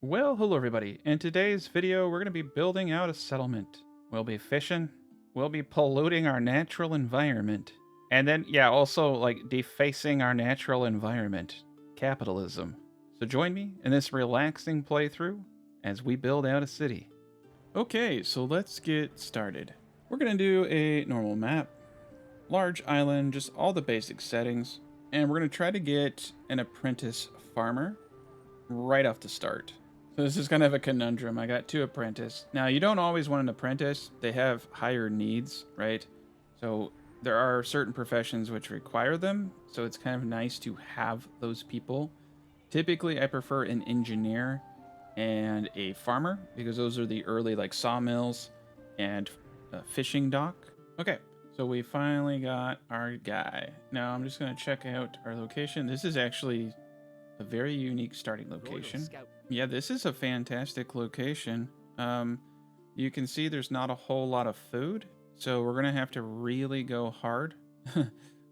Well, hello everybody. In today's video, we're going to be building out a settlement. We'll be fishing, we'll be polluting our natural environment, and then, yeah, also like defacing our natural environment. Capitalism. So join me in this relaxing playthrough as we build out a city. Okay, so let's get started. We're going to do a normal map, large island, just all the basic settings, and we're going to try to get an apprentice farmer right off the start. So this is kind of a conundrum. I got two apprentice. Now, you don't always want an apprentice. They have higher needs, right? So there are certain professions which require them. So it's kind of nice to have those people. Typically, I prefer an engineer and a farmer because those are the early like sawmills and fishing dock. Okay, so we finally got our guy. Now I'm just going to check out our location. This is actually a very unique starting location. Yeah, this is a fantastic location. You can see there's not a whole lot of food, so we're gonna have to really go hard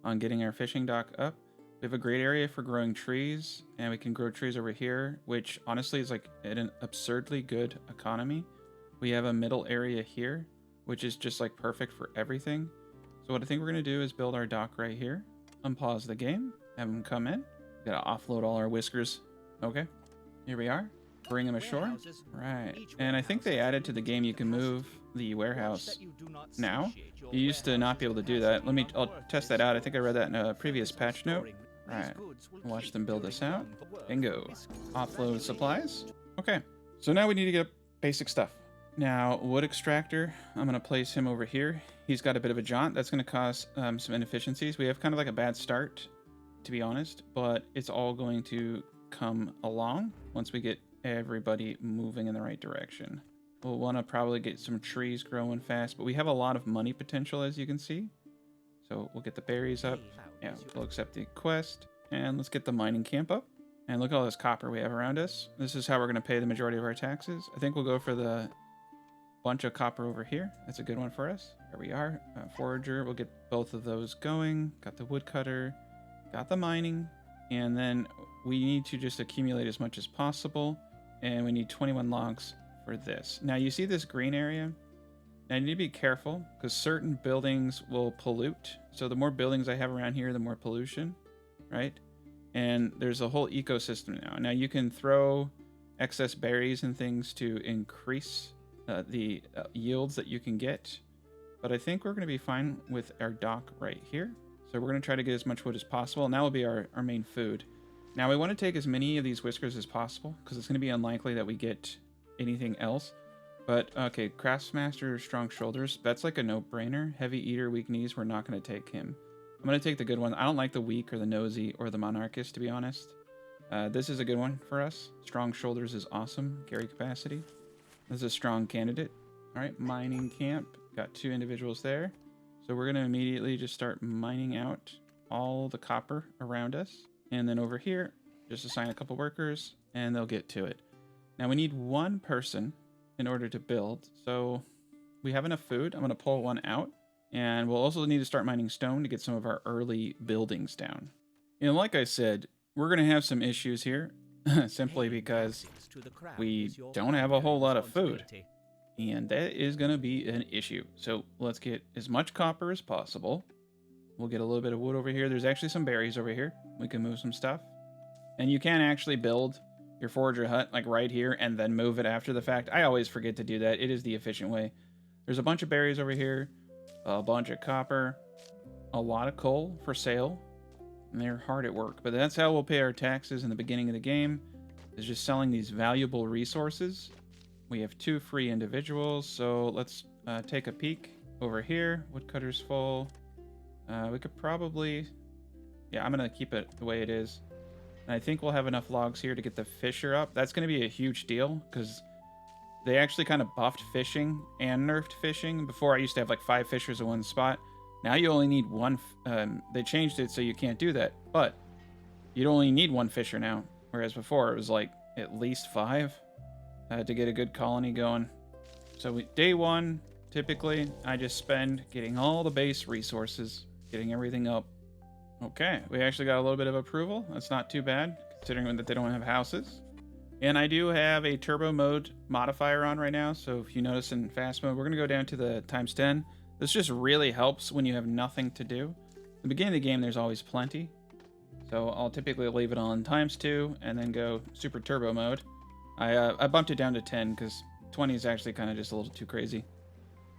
on getting our fishing dock up. We have a great area for growing trees, and we can grow trees over here, which honestly is like an absurdly good economy. We have a middle area here, which is just like perfect for everything. So what I think we're gonna do is build our dock right here, unpause the game, have them come in. Gotta offload all our whiskers. Okay, here we are. Bring them ashore. Right, and I think they added to the game you can move the warehouse now. You used to not be able to do that. I'll test that out. I think I read that in a previous patch note. Right, watch them build this out. Bingo. Offload supplies. Okay, so now we need to get basic stuff. Now, wood extractor, I'm gonna place him over here. He's got a bit of a jaunt. That's gonna cause some inefficiencies. We have kind of like a bad start, to be honest, but it's all going to come along once we get everybody moving in the right direction. We'll want to probably get some trees growing fast, but we have a lot of money potential, as you can see. So we'll get the berries up. Yeah, we'll accept the quest, and let's get the mining camp up. And look at all this copper we have around us. This is how we're going to pay the majority of our taxes. I think we'll go for the bunch of copper over here. That's a good one for us. Here we are. Forager, we'll get both of those going. Got the woodcutter. Got the mining, and then we need to just accumulate as much as possible, and we need 21 logs for this. Now you see this green area. Now you need to be careful because certain buildings will pollute. So the more buildings I have around here, the more pollution, right? And there's a whole ecosystem now. Now you can throw excess berries and things to increase the yields that you can get, but I think we're going to be fine with our dock right here. So we're going to try to get as much wood as possible, and that will be our main food. Now we want to take as many of these whiskers as possible, because it's going to be unlikely that we get anything else. But, okay, Craftsmaster, Strong Shoulders, that's like a no-brainer. Heavy Eater, Weak Knees, we're not going to take him. I'm going to take the good one. I don't like the Weak or the Nosy or the Monarchist, to be honest. This is a good one for us. Strong Shoulders is awesome. Carry capacity. This is a strong candidate. All right, mining camp. Got 2 individuals there. So we're going to immediately just start mining out all the copper around us. And then over here, just assign a couple workers, and they'll get to it. Now we need 1 person in order to build. So we have enough food. I'm going to pull 1 out. And we'll also need to start mining stone to get some of our early buildings down. And like I said, we're going to have some issues here, simply because we don't have a whole lot of food. And that is going to be an issue. So let's get as much copper as possible. We'll get a little bit of wood over here. There's actually some berries over here. We can move some stuff. And you can actually build your forager hut like right here and then move it after the fact. I always forget to do that. It is the efficient way. There's a bunch of berries over here, a bunch of copper, a lot of coal for sale. And they're hard at work. But that's how we'll pay our taxes in the beginning of the game, is just selling these valuable resources. We have 2 free individuals, so let's take a peek over here. Woodcutter's full. We could probably... Yeah, I'm going to keep it the way it is. And I think we'll have enough logs here to get the fisher up. That's going to be a huge deal, because they actually kind of buffed fishing and nerfed fishing. Before, I used to have like 5 fishers in one spot. Now you only need 1... they changed it so you can't do that, but you'd only need 1 fisher now. Whereas before, it was like at least 5. To get a good colony going. So day 1, typically, I just spend getting all the base resources, getting everything up. Okay, we actually got a little bit of approval. That's not too bad, considering that they don't have houses. And I do have a turbo mode modifier on right now, so if you notice in fast mode, we're going to go down to the ×10. This just really helps when you have nothing to do. At the beginning of the game, there's always plenty. So I'll typically leave it on ×2 and then go super turbo mode. I bumped it down to 10 because 20 is actually kind of just a little too crazy.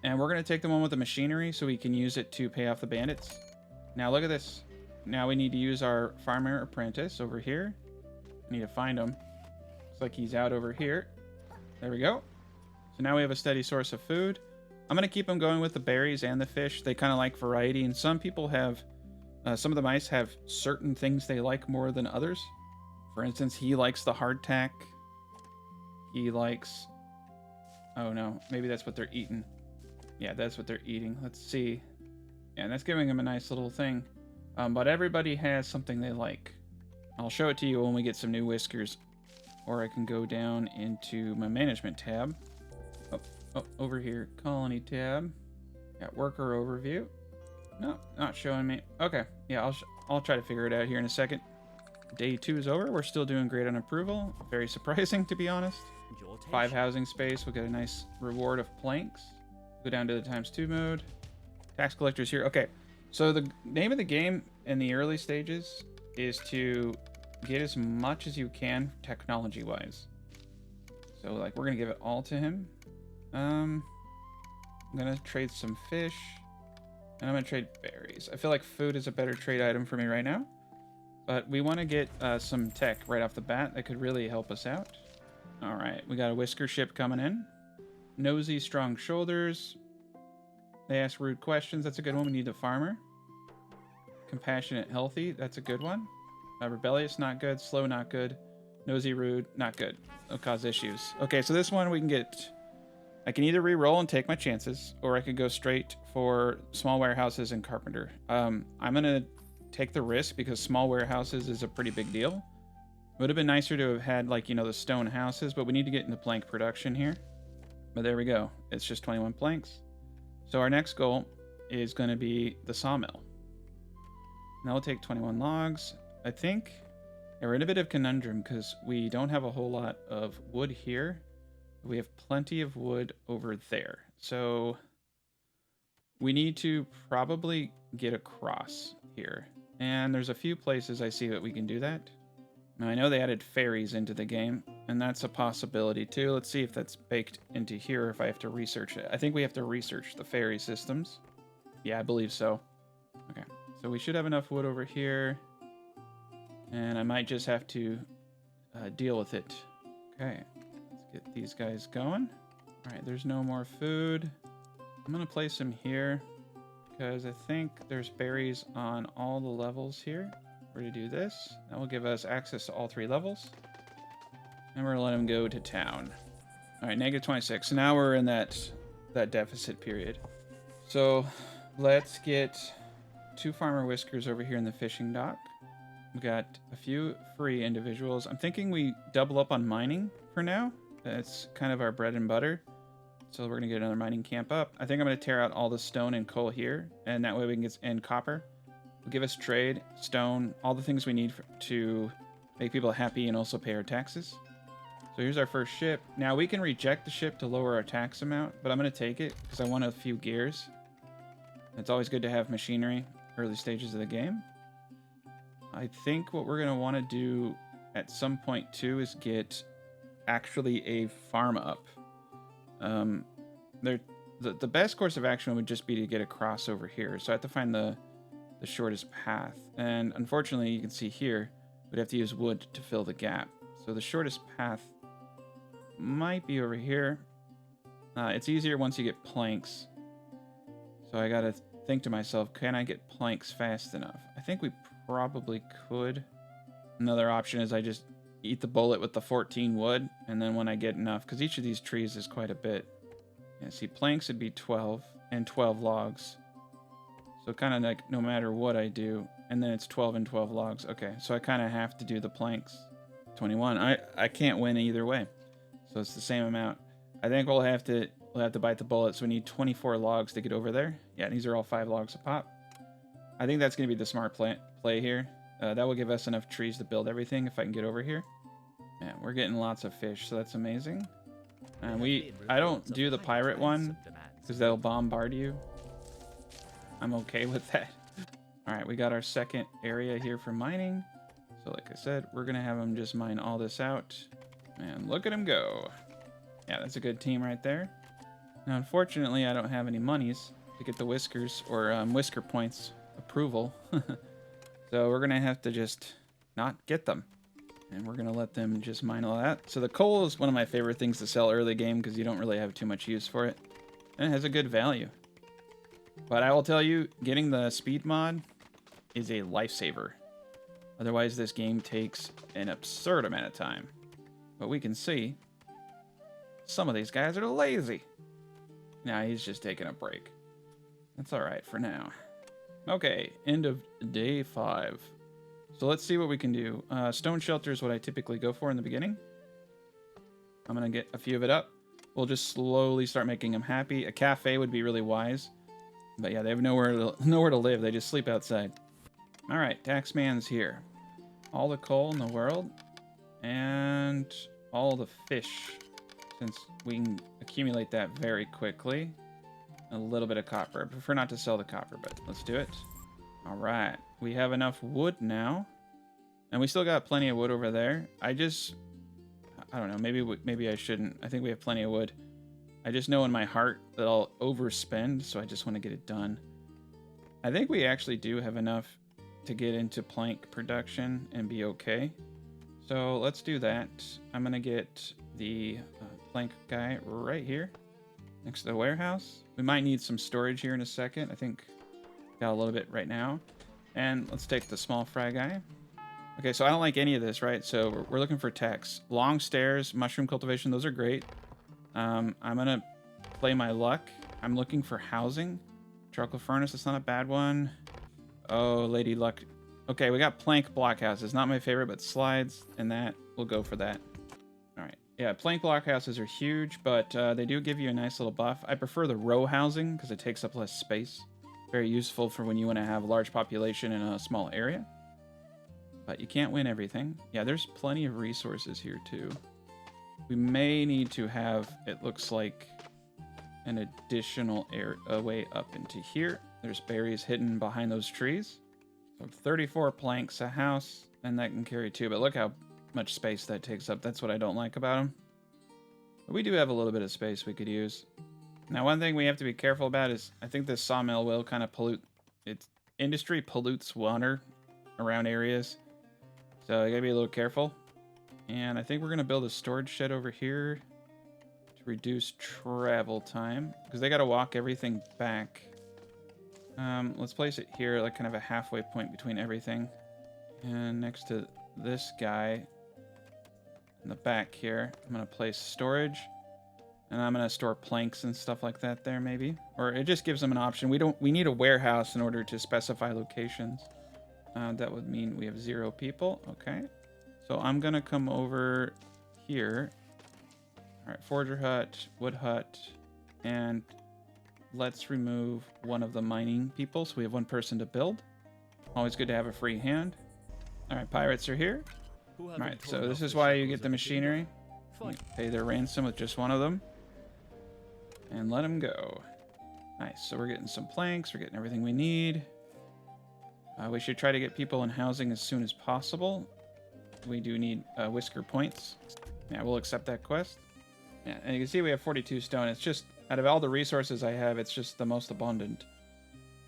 And we're going to take the one with the machinery so we can use it to pay off the bandits. Now look at this. Now we need to use our farmer apprentice over here. I need to find him. Looks like he's out over here. There we go. So now we have a steady source of food. I'm going to keep him going with the berries and the fish. They kind of like variety, and some people have, some of the mice have certain things they like more than others. For instance, he likes the hardtack. He likes, oh no, maybe that's what they're eating. Yeah, that's what they're eating. Let's see. Yeah, and that's giving him a nice little thing. But everybody has something they like. I'll show it to you when we get some new whiskers. Or I can go down into my management tab. Oh, over here, colony tab. Got worker overview. No, not showing me. Okay, yeah, I'll try to figure it out here in a second. Day 2 is over. We're still doing great on approval. Very surprising, to be honest. 5 housing space. We'll get a nice reward of planks. Go down to the ×2 mode. Tax collectors here. Okay, so the name of the game in the early stages is to get as much as you can technology-wise. So, like, we're going to give it all to him. I'm going to trade some fish. And I'm going to trade berries. I feel like food is a better trade item for me right now. But we want to get some tech right off the bat that could really help us out. Alright, we got a whisker ship coming in. Nosy, strong shoulders. They ask rude questions. That's a good one. We need the farmer. Compassionate, healthy. That's a good one. Rebellious, not good. Slow, not good. Nosy, rude, not good. It'll cause issues. Okay, so this one we can get... I can either re-roll and take my chances, or I could go straight for small warehouses and carpenter. I'm going to take the risk because small warehouses is a pretty big deal. Would have been nicer to have had, like, you know, the stone houses, but we need to get into plank production here. But there we go. It's just 21 planks. So our next goal is going to be the sawmill. Now we'll take 21 logs. I think we're in a bit of conundrum because we don't have a whole lot of wood here. We have plenty of wood over there. So we need to probably get across here. And there's a few places I see that we can do that. Now I know they added fairies into the game, and that's a possibility too. Let's see if that's baked into here or if I have to research it. I think we have to research the fairy systems. Yeah, I believe so. Okay, so we should have enough wood over here. And I might just have to deal with it. Okay, let's get these guys going. All right, there's no more food. I'm gonna place them here because I think there's berries on all the levels here. We're gonna do this. That will give us access to all 3 levels. And we're gonna let them go to town. All right, -26. So now we're in that deficit period. So let's get 2 farmer whiskers over here in the fishing dock. We've got a few free individuals. I'm thinking we double up on mining for now. That's kind of our bread and butter. So we're gonna get another mining camp up. I think I'm gonna tear out all the stone and coal here, and that way we can get in copper. It'll give us trade, stone, all the things we need to make people happy and also pay our taxes. So here's our first ship. Now we can reject the ship to lower our tax amount, but I'm gonna take it because I want a few gears. It's always good to have machinery early stages of the game. I think what we're going to want to do at some point too is get actually a farm up. The best course of action would just be to get across over here. So I have to find the shortest path. And unfortunately, you can see here, we'd have to use wood to fill the gap. So the shortest path might be over here. It's easier once you get planks. So I got to think to myself, can I get planks fast enough? I think we probably could. Another option is I just eat the bullet with the 14 wood, and then when I get enough, because each of these trees is quite a bit. Yeah, see, planks would be 12 and 12 logs. So kind of like no matter what I do, and then it's 12 and 12 logs. Okay, so I kind of have to do the planks. 21. I can't win either way. So it's the same amount. I think we'll have to bite the bullet. So we need 24 logs to get over there. Yeah, these are all 5 logs a pop. I think that's going to be the smart play here. That will give us enough trees to build everything if I can get over here. Man, we're getting lots of fish, so that's amazing. And I don't do the pirate one because they'll bombard you. I'm okay with that. All right, we got our second area here for mining. So like I said, we're gonna have them just mine all this out. And look at them go. Yeah, that's a good team right there. Now, unfortunately, I don't have any monies to get the whiskers or whisker points approval. So we're gonna have to just not get them. And we're gonna let them just mine all that. So the coal is one of my favorite things to sell early game because you don't really have too much use for it. And it has a good value. But I will tell you, getting the speed mod is a lifesaver. Otherwise, this game takes an absurd amount of time. But we can see some of these guys are lazy. Now he's just taking a break. That's all right for now. Okay, end of day 5. So let's see what we can do. Stone shelter is what I typically go for in the beginning. I'm going to get a few of it up. We'll just slowly start making them happy. A cafe would be really wise. But yeah, they have nowhere to live. They just sleep outside. All right, Taxman's here. All the coal in the world. And all the fish. Since we can accumulate that very quickly. A little bit of copper. I prefer not to sell the copper, but let's do it. All right, we have enough wood now, and we still got plenty of wood over there. I don't know, maybe I shouldn't. I think we have plenty of wood. I just know in my heart that I'll overspend, so I just want to get it done. I think we actually do have enough to get into plank production and be okay. So let's do that. I'm gonna get the plank guy right here next to the warehouse. We might need some storage here in a second. I think got a little bit right now. And let's take the small fry guy. Okay, so I don't like any of this, right? So we're looking for techs. Long stairs, mushroom cultivation, those are great. I'm gonna play my luck. I'm looking for housing. Charcoal furnace, that's not a bad one. Oh, Lady Luck. Okay, we got plank blockhouses. Not my favorite, but slides and that. We'll go for that. All right. Yeah, plank blockhouses are huge, but they do give you a nice little buff. I prefer the row housing because it takes up less space. Very useful for when you want to have a large population in a small area. But you can't win everything. Yeah, there's plenty of resources here too. We may need to have, it looks like, an additional way up into here. There's berries hidden behind those trees. So 34 planks a house, and that can carry 2. But look how much space that takes up. That's what I don't like about them. But we do have a little bit of space we could use. Now, one thing we have to be careful about is I think this sawmill will kind of pollute. Its industry pollutes water around areas. So you gotta be a little careful. And I think we're gonna build a storage shed over here to reduce travel time because they gotta walk everything back. Let's place it here, like kind of a halfway point between everything. And next to this guy in the back here, I'm gonna place storage. And I'm gonna store planks and stuff like that there, maybe. Or it just gives them an option. We need a warehouse in order to specify locations. That would mean we have 0 people. Okay. So I'm gonna come over here. All right, forger hut, wood hut, and let's remove one of the mining people so we have 1 person to build. Always good to have a free hand. All right, pirates are here. All right, so this is why you get the machinery. You pay their ransom with just 1 of them. And let them go. Nice, so we're getting some planks, we're getting everything we need. We should try to get people in housing as soon as possible. We do need whisker points. Yeah, we'll accept that quest. Yeah, and you can see we have 42 stone. It's just, out of all the resources I have, it's just the most abundant.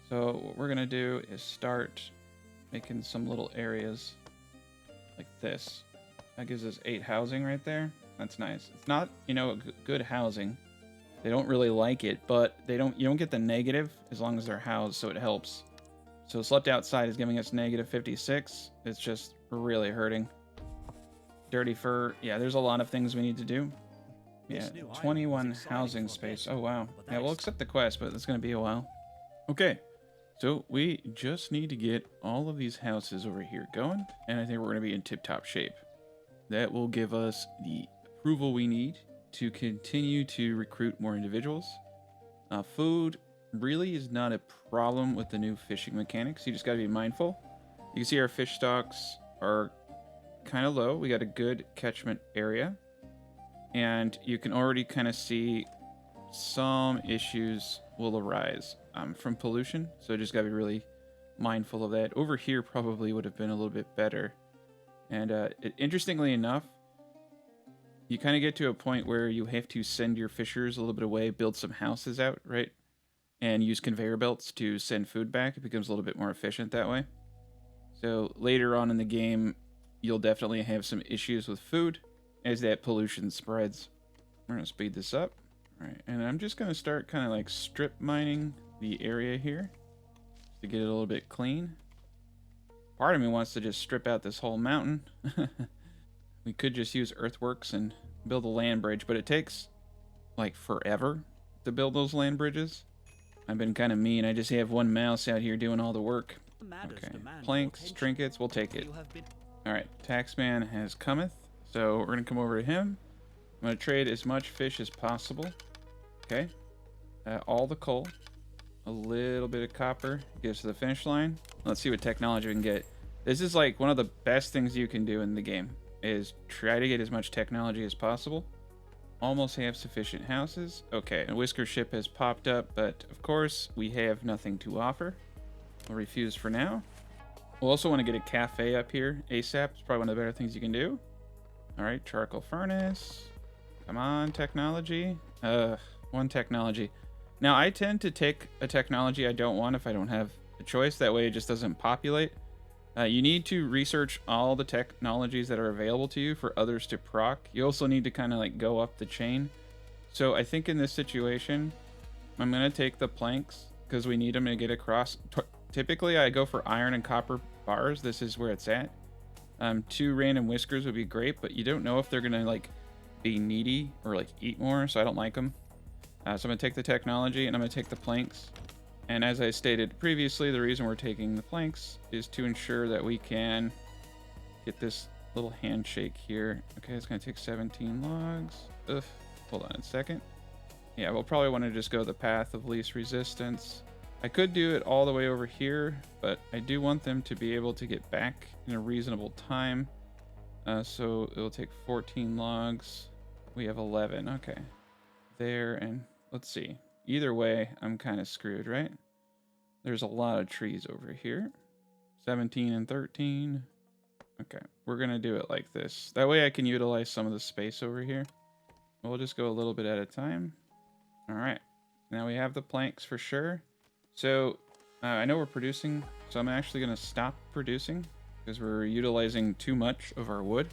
So what we're gonna do is start making some little areas like this. That gives us 8 housing right there. That's nice. It's not, you know, good housing. They don't really like it, but you don't get the negative as long as they're housed, so it helps. So slept outside is giving us negative 56. It's just really hurting. Dirty fur. Yeah, there's a lot of things we need to do. Yeah, 21 housing space. Oh, wow. Yeah, we'll accept the quest, but it's going to be a while. Okay, so we just need to get all of these houses over here going, and I think we're going to be in tip-top shape. That will give us the approval we need to continue to recruit more individuals. Food really is not a problem with the new fishing mechanics. You just got to be mindful. You can see our fish stocks are kind of low. We got a good catchment area. And you can already kind of see some issues will arise from pollution. So just got to be really mindful of that. Over here probably would have been a little bit better. And interestingly enough, you kind of get to a point where you have to send your fishers a little bit away, build some houses out, right? And use conveyor belts to send food back. It becomes a little bit more efficient that way. So later on in the game, you'll definitely have some issues with food as that pollution spreads. We're going to speed this up. All right, and I'm just going to start kind of like strip mining the area here to get it a little bit clean. Part of me wants to just strip out this whole mountain. We could just use earthworks and build a land bridge, but it takes like forever to build those land bridges. I've been kind of mean. I just have one mouse out here doing all the work. Okay, planks, trinkets, we'll take it. All right, Taxman has cometh, so we're gonna come over to him. I'm gonna trade as much fish as possible. Okay, all the coal, a little bit of copper gets to the finish line. Let's see what technology we can get. This is like one of the best things you can do in the game, is try to get as much technology as possible. Almost have sufficient houses. Okay, a Whisker ship has popped up, but of course we have nothing to offer. We'll refuse for now. We'll also want to get a cafe up here ASAP. It's probably one of the better things you can do. All right, charcoal furnace. Come on, technology. One technology. Now, I tend to take a technology I don't want if I don't have a choice. That way it just doesn't populate. You need to research all the technologies that are available to you for others to proc. You also need to kind of like go up the chain. So I think in this situation, I'm going to take the planks because we need them to get across. Typically, I go for iron and copper bars. This is where it's at. 2 random whiskers would be great, but you don't know if they're going to like be needy or like eat more, so I don't like them. So I'm going to take the technology and I'm going to take the planks. And as I stated previously, the reason we're taking the planks is to ensure that we can get this little handshake here. Okay, it's going to take 17 logs. Ugh, hold on a second. Yeah, we'll probably want to just go the path of least resistance. I could do it all the way over here, but I do want them to be able to get back in a reasonable time. So it'll take 14 logs. We have 11. Okay. There, and let's see. Either way, I'm kind of screwed, right? There's a lot of trees over here. 17 and 13. Okay, we're going to do it like this. That way I can utilize some of the space over here. We'll just go a little bit at a time. All right. Now we have the planks for sure. So I know we're producing, so I'm actually going to stop producing because we're utilizing too much of our wood.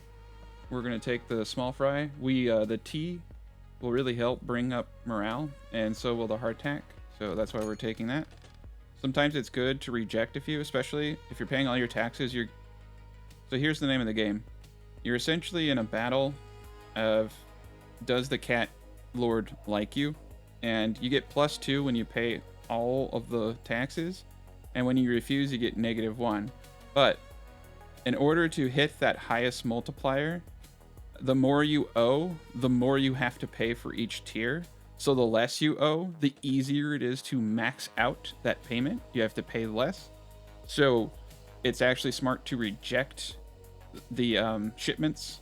We're going to take the small fry. The tea will really help bring up morale, and so will the hardtack. So that's why we're taking that. Sometimes it's good to reject a few, especially if you're paying all your taxes. So here's the name of the game. You're essentially in a battle of does the cat lord like you? And you get +2 when you pay all of the taxes, and when you refuse you get -1. But in order to hit that highest multiplier, the more you owe, the more you have to pay for each tier. So the less you owe, the easier it is to max out that payment. You have to pay less. So it's actually smart to reject the shipments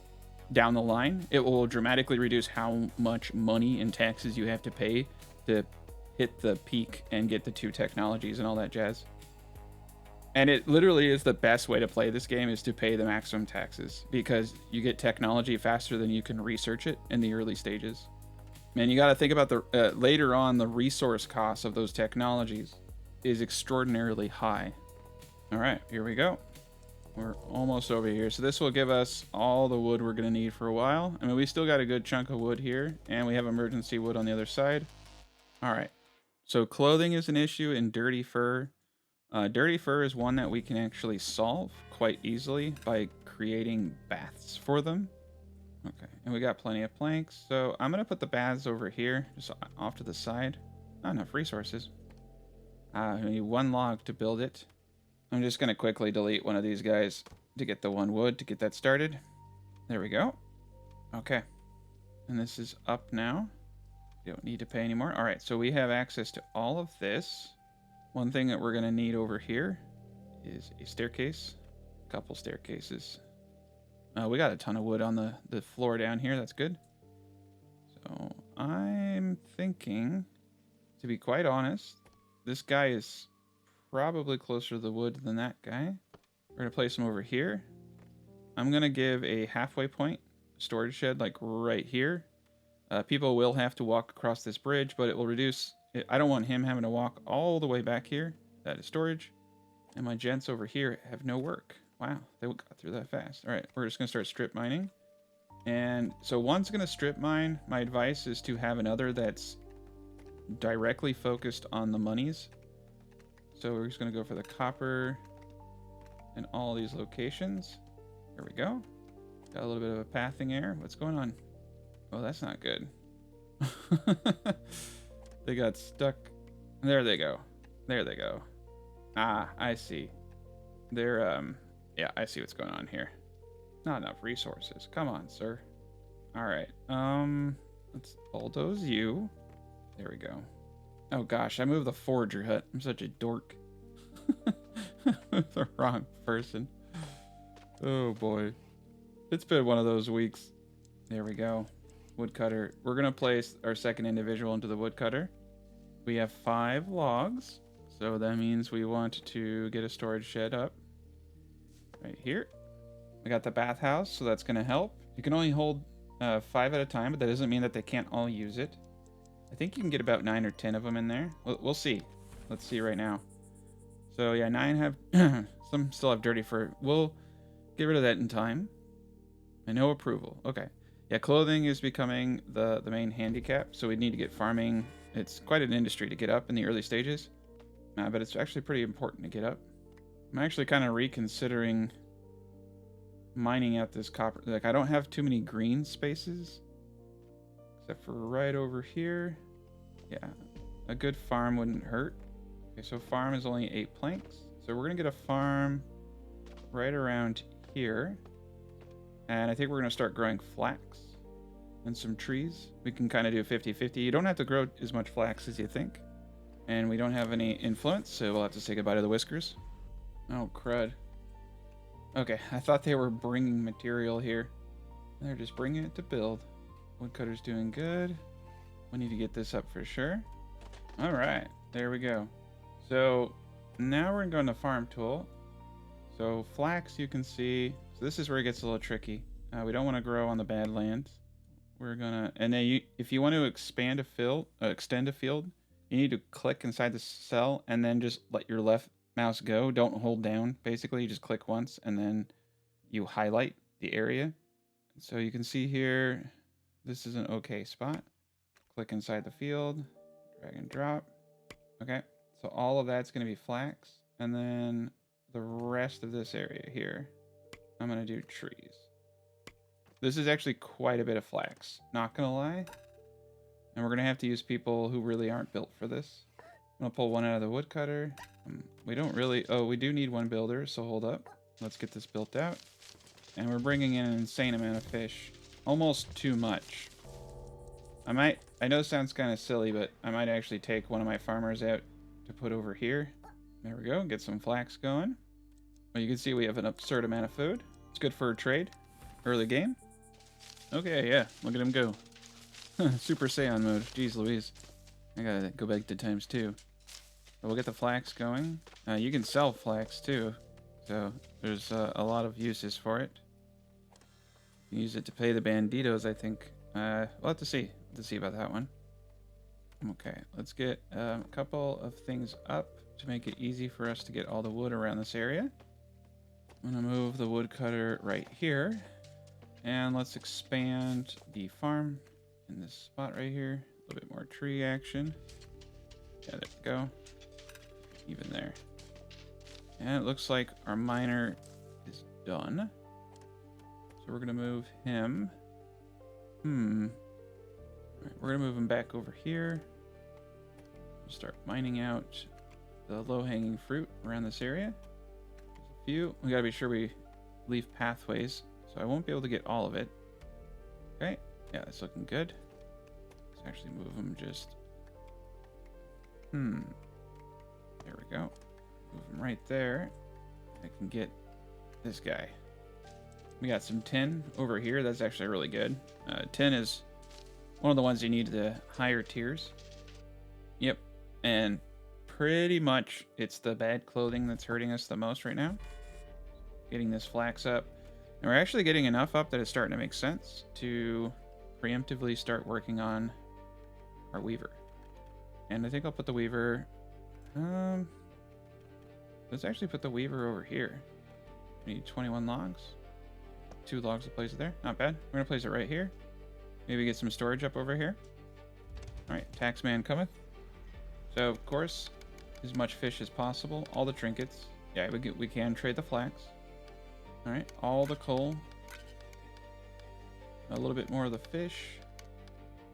down the line. It will dramatically reduce how much money and taxes you have to pay to hit the peak and get the 2 technologies and all that jazz. And it literally is the best way to play this game, is to pay the maximum taxes, because you get technology faster than you can research it in the early stages. Man, you got to think about the later on, the resource cost of those technologies is extraordinarily high. All right, here we go. We're almost over here. So this will give us all the wood we're going to need for a while. I mean, we still got a good chunk of wood here, and we have emergency wood on the other side. All right. So clothing is an issue in dirty fur. Dirty fur is one that we can actually solve quite easily by creating baths for them. Okay, and we got plenty of planks. So I'm going to put the baths over here, just off to the side. Not enough resources. We need 1 log to build it. I'm just going to quickly delete one of these guys to get the 1 wood to get that started. There we go. Okay. And this is up now. You don't need to pay anymore. All right, so we have access to all of this. One thing that we're going to need over here is a staircase. A couple staircases. We got a ton of wood on the floor down here. That's good. So I'm thinking, to be quite honest, this guy is probably closer to the wood than that guy. We're going to place him over here. I'm going to give a halfway point storage shed like right here. People will have to walk across this bridge, but it will reduce... I don't want him having to walk all the way back here. That is storage. And my gents over here have no work. Wow, they got through that fast. All right, we're just going to start strip mining. And so one's going to strip mine. My advice is to have another that's directly focused on the monies. So we're just going to go for the copper in all these locations. There we go. Got a little bit of a pathing error. What's going on? Oh, that's not good. They got stuck. There they go. There they go. Ah, I see. They're, yeah, I see what's going on here. Not enough resources. Come on, sir. All right. Let's bulldoze you. There we go. Oh, gosh, I moved the forager hut. I'm such a dork. The wrong person. Oh, boy. It's been one of those weeks. There we go. Woodcutter. We're going to place our second individual into the woodcutter. We have 5 logs. So that means we want to get a storage shed up right here. I got the bathhouse, so that's going to help. You can only hold 5 at a time, but that doesn't mean that they can't all use it. I think you can get about 9 or 10 of them in there. We'll see. Let's see right now. So yeah, 9 have... some still have dirty fur. We'll get rid of that in time. And no approval. Okay. Yeah, clothing is becoming the main handicap, so we need to get farming. It's quite an industry to get up in the early stages. But it's actually pretty important to get up. I'm actually kind of reconsidering mining out this copper. Like, I don't have too many green spaces. Except for right over here. Yeah, a good farm wouldn't hurt. Okay, so farm is only 8 planks. So we're going to get a farm right around here. And I think we're going to start growing flax and some trees. We can kind of do 50-50. You don't have to grow as much flax as you think. And we don't have any influence, so we'll have to say goodbye to the whiskers. Oh, crud. Okay, I thought they were bringing material here. They're just bringing it to build. Woodcutter's doing good. We need to get this up for sure. All right, there we go. So now we're going to go into farm tool. So flax, you can see. So this is where it gets a little tricky. We don't want to grow on the bad land. We're gonna, and then if you want to expand a field, extend a field, you need to click inside the cell and then just let your left mouse go. Don't hold down. Basically, you just click once and then you highlight the area. So you can see here, this is an okay spot. Click inside the field, drag and drop. Okay, so all of that's going to be flax. And then the rest of this area here, I'm going to do trees. This is actually quite a bit of flax, not going to lie. And we're going to have to use people who really aren't built for this. I'm going to pull one out of the woodcutter. We don't really... Oh, we do need one builder, so hold up. Let's get this built out. And we're bringing in an insane amount of fish. Almost too much. I know it sounds kind of silly, but I might actually take one of my farmers out to put over here. There we go. Get some flax going. Well, you can see we have an absurd amount of food. It's good for a trade. Early game. Okay, yeah. Look at him go. Super Saiyan mode. Jeez Louise. I gotta go back to times 2. So we'll get the flax going. You can sell flax too. So there's a lot of uses for it. You use it to pay the banditos, I think. We'll have to see. Let's see about that one. Okay, let's get a couple of things up to make it easy for us to get all the wood around this area. I'm gonna move the woodcutter right here. And let's expand the farm in this spot right here. A little bit more tree action. Yeah, there we go. Even there. And it looks like our miner is done. So we're gonna move him. Alright, we're gonna move him back over here. We'll start mining out the low-hanging fruit around this area. There's a few. We gotta be sure we leave pathways, so I won't be able to get all of it. Okay, yeah, that's looking good. Let's actually move him just... There we go. Move him right there. I can get this guy. We got some tin over here. That's actually really good. Tin is one of the ones you need the higher tiers. Yep. And pretty much it's the bad clothing that's hurting us the most right now. Getting this flax up. And we're actually getting enough up that it's starting to make sense to preemptively start working on our weaver. And I think I'll put the weaver... let's actually put the weaver over here. We need 21 logs. 2 logs to place it there. Not bad. We're going to place it right here. Maybe get some storage up over here. Alright, taxman cometh. So, of course, as much fish as possible. All the trinkets. Yeah, we can trade the flax. Alright, all the coal. A little bit more of the fish.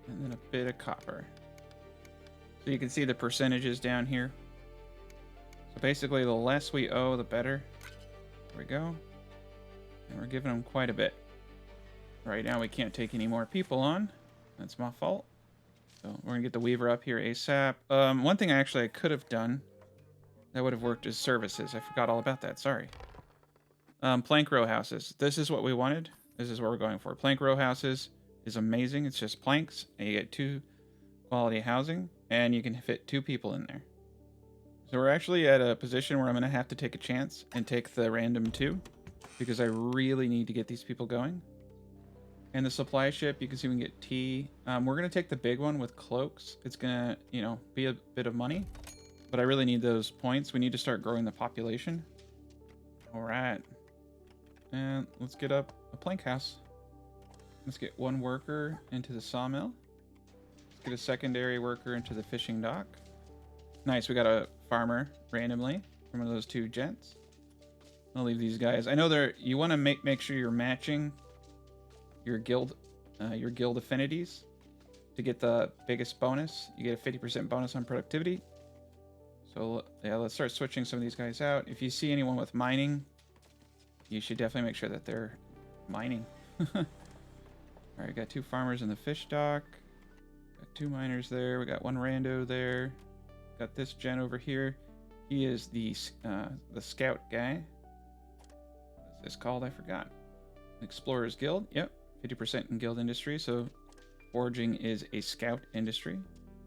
And then a bit of copper. So you can see the percentages down here. So basically, the less we owe, the better. There we go. And we're giving them quite a bit. Right now, we can't take any more people on. That's my fault. So we're going to get the weaver up here ASAP. One thing I could have done that would have worked is services. I forgot all about that. Sorry. Plank row houses. This is what we wanted. This is what we're going for. Plank row houses is amazing. It's just planks, and you get 2 quality housing, and you can fit 2 people in there. So we're actually at a position where I'm going to have to take a chance and take the random 2, because I really need to get these people going. And the supply ship, you can see we can get tea. We're going to take the big one with cloaks. It's going to, be a bit of money, but I really need those points. We need to start growing the population. All right. And let's get up a plank house. Let's get 1 worker into the sawmill. Let's get a secondary worker into the fishing dock. Nice, we got a farmer randomly from one of those 2 gents. I'll leave these guys. I know you want to make sure you're matching your guild affinities to get the biggest bonus. You get a 50% bonus on productivity. So yeah, let's start switching some of these guys out. If you see anyone with mining, you should definitely make sure that they're mining. All right, got 2 farmers in the fish dock. Got 2 miners there. We got 1 rando there. Got this gen over here. He is the scout guy. What is this called? I forgot. Explorers Guild. Yep, 50% in guild industry. So foraging is a scout industry,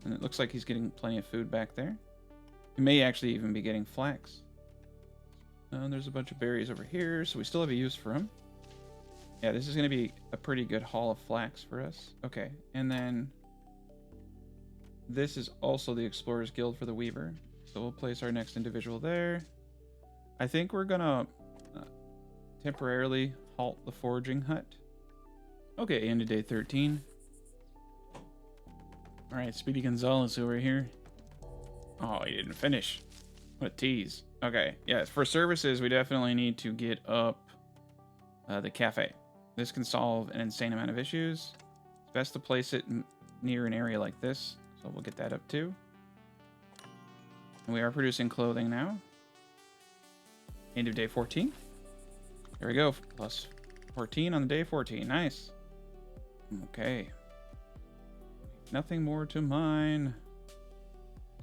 and it looks like he's getting plenty of food back there. He may actually even be getting flax. There's a bunch of berries over here, so we still have a use for them. Yeah, this is going to be a pretty good haul of flax for us. Okay, and then this is also the Explorers Guild for the Weaver. So we'll place our next individual there. I think we're going to temporarily halt the foraging hut. Okay, into day 13. All right, Speedy Gonzalez over here. Oh, he didn't finish. What a tease. Okay, yeah, for services, we definitely need to get up the cafe. This can solve an insane amount of issues. It's best to place it near an area like this, so we'll get that up too. And we are producing clothing now. End of day 14. There we go, plus 14 on the day 14. Nice. Okay. Nothing more to mine.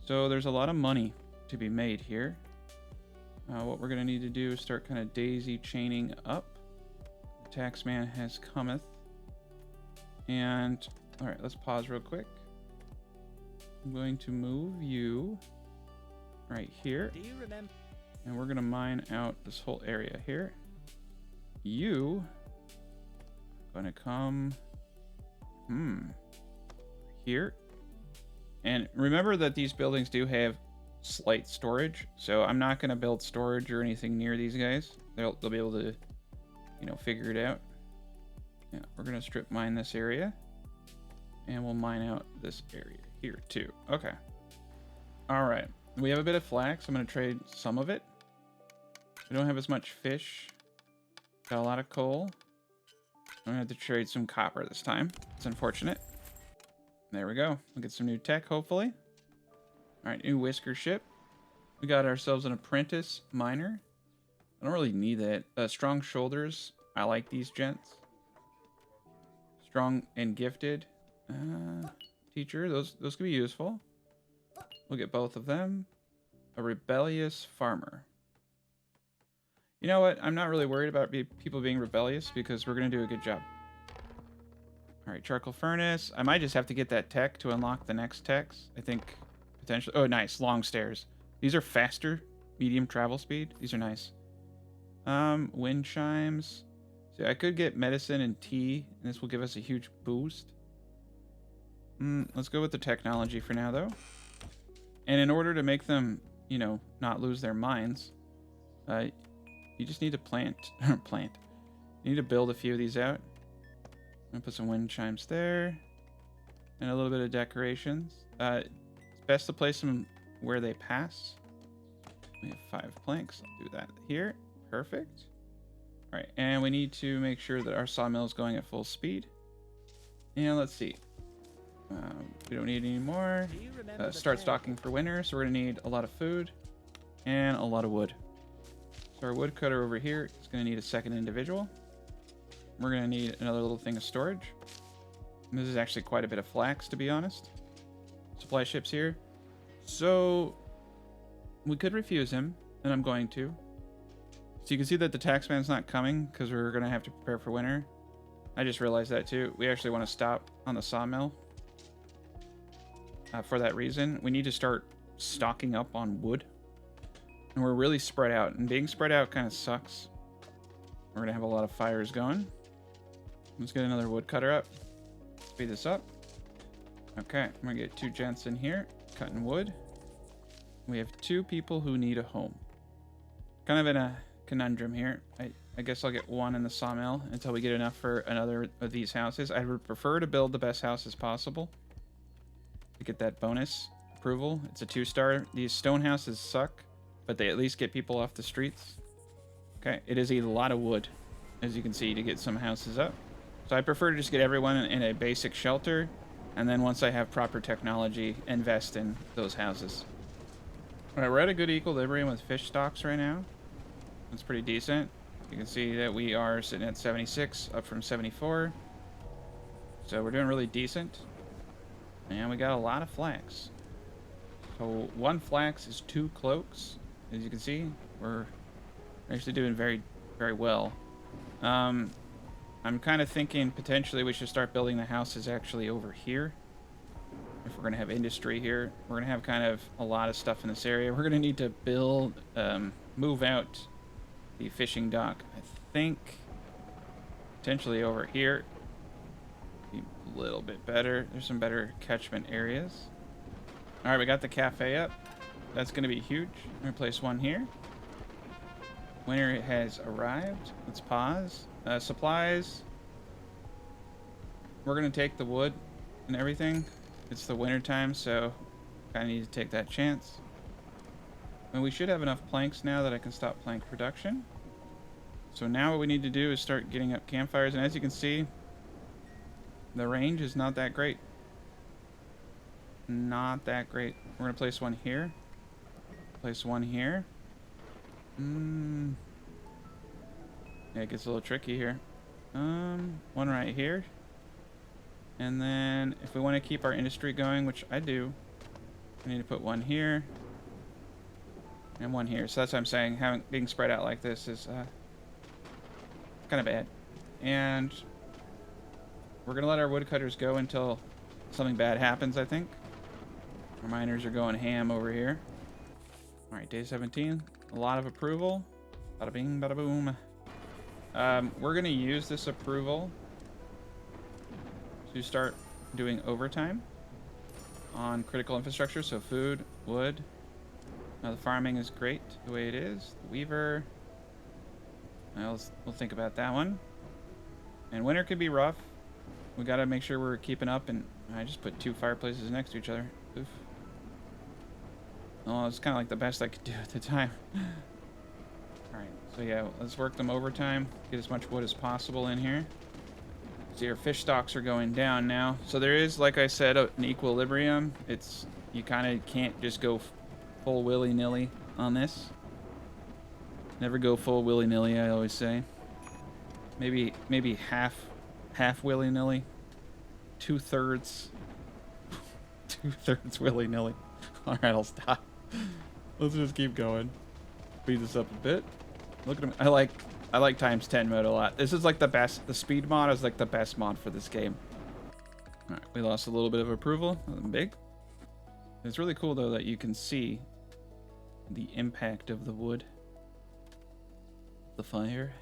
So there's a lot of money to be made here. What we're going to need to do is start kind of daisy chaining up. The taxman has cometh. And, all right, let's pause real quick. I'm going to move you right here. Do you remember? And we're going to mine out this whole area here. You are going to come here. And remember that these buildings do have slight storage, so I'm not going to build storage or anything near these guys. They'll be able to, figure it out. Yeah, we're going to strip mine this area, and we'll mine out this area here too. Okay. All right. We have a bit of flax. I'm going to trade some of it. We don't have as much fish. Got a lot of coal. I'm going to have to trade some copper this time. It's unfortunate. There we go. We'll get some new tech, hopefully. All right, new whisker ship. We got ourselves an apprentice miner. I don't really need that. Strong shoulders. I like these gents. Strong and gifted. Teacher. Those could be useful. We'll get both of them. A rebellious farmer. You know what? I'm not really worried about people being rebellious because we're going to do a good job. All right, charcoal furnace. I might just have to get that tech to unlock the next techs. I think potentially. Oh, nice. Long stairs. These are faster. Medium travel speed. These are nice. Wind chimes. So I could get medicine and tea, and this will give us a huge boost. Let's go with the technology for now, though. And in order to make them, you know, not lose their minds, you just need to plant. You need to build a few of these out. I'm gonna put some wind chimes there, and a little bit of decorations. It's best to place them where they pass. We have 5 planks. I'll do that here. Perfect. All right, and we need to make sure that our sawmill is going at full speed. And let's see. We don't need any more. Start stocking for winter, so we're gonna need a lot of food and a lot of wood. So our wood cutter over here is gonna need a second individual. We're gonna need another little thing of storage. And this is actually quite a bit of flax, to be honest. Supply ships here. So we could refuse him, and I'm going to. So you can see that the taxman's not coming because we're gonna have to prepare for winter. I just realized that too. We actually want to stop on the sawmill. For that reason, we need to start stocking up on wood. And we're really spread out, and being spread out kind of sucks. We're gonna have a lot of fires going. Let's get another woodcutter up. Speed this up. Okay, I'm gonna get 2 gents in here cutting wood. We have 2 people who need a home. Kind of in a conundrum here. I guess I'll get 1 in the sawmill until we get enough for another of these houses. I would prefer to build the best houses possible to get that bonus approval. It's a 2-star. These stone houses suck, but they at least get people off the streets. Okay, it is a lot of wood, as you can see, to get some houses up. So I prefer to just get everyone in a basic shelter, and then once I have proper technology, invest in those houses. All right, we're at a good equilibrium with fish stocks right now. That's pretty decent. You can see that we are sitting at 76, up from 74. So we're doing really decent. And we got a lot of flax. So 1 flax is 2 cloaks. As you can see, we're actually doing very, very well. I'm kind of thinking potentially we should start building the houses actually over here. If we're going to have industry here, we're going to have kind of a lot of stuff in this area. We're going to need to build, move out the fishing dock. I think potentially over here. Be a little bit better. There's some better catchment areas. All right, we got the cafe up. That's going to be huge. I'm going to place 1 here. Winter has arrived. Let's pause. Supplies. We're going to take the wood and everything. It's the winter time, so kind of need to take that chance. And we should have enough planks now that I can stop plank production. So now what we need to do is start getting up campfires. And as you can see, the range is not that great. Not that great. We're going to place 1 here. Place 1 here. Yeah, it gets a little tricky here. 1 right here. And then if we want to keep our industry going, which I do, I need to put 1 here. And 1 here. So that's what I'm saying. Being spread out like this is kind of bad. And we're going to let our woodcutters go until something bad happens, I think. Our miners are going ham over here. All right, day 17. A lot of approval. Bada bing, bada boom. We're going to use this approval to start doing overtime on critical infrastructure. So food, wood. Now the farming is great the way it is. The weaver. We'll think about that one. And winter could be rough. We got to make sure we're keeping up. And I just put 2 fireplaces next to each other. Oof. Oh, it's kind of like the best I could do at the time. Alright, so yeah, let's work them overtime. Get as much wood as possible in here. See, our fish stocks are going down now. So there is, like I said, an equilibrium. You kind of can't just go full willy-nilly on this. Never go full willy-nilly, I always say. Maybe half willy-nilly. 2/3. 2/3 willy-nilly. Alright, I'll stop. Let's just keep going. Speed this up a bit. Look at him. I like times 10 mode a lot. This is like the best. The speed mod is like the best mod for this game. All right, we lost a little bit of approval. Nothing big. It's really cool though that you can see the impact of the wood, the fire.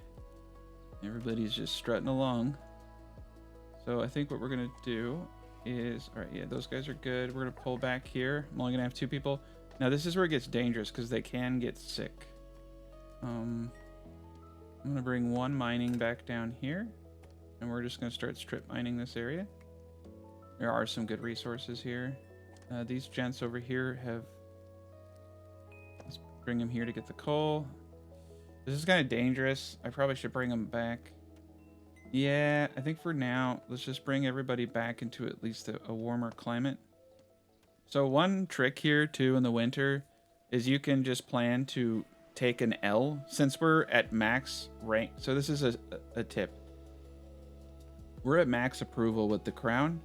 Everybody's just strutting along. So I think what we're gonna do is, all right, yeah, those guys are good. We're gonna pull back here. I'm only gonna have 2 people. Now this is where it gets dangerous because they can get sick. I'm gonna bring 1 mining back down here, and we're just gonna start strip mining this area. There are some good resources here. These gents over here have, let's bring them here to get the coal. This is kind of dangerous. I probably should bring them back. Yeah, I think for now, let's just bring everybody back into at least a warmer climate. So one trick here too in the winter is you can just plan to take an L since we're at max rank. So this is a tip. We're at max approval with the crown.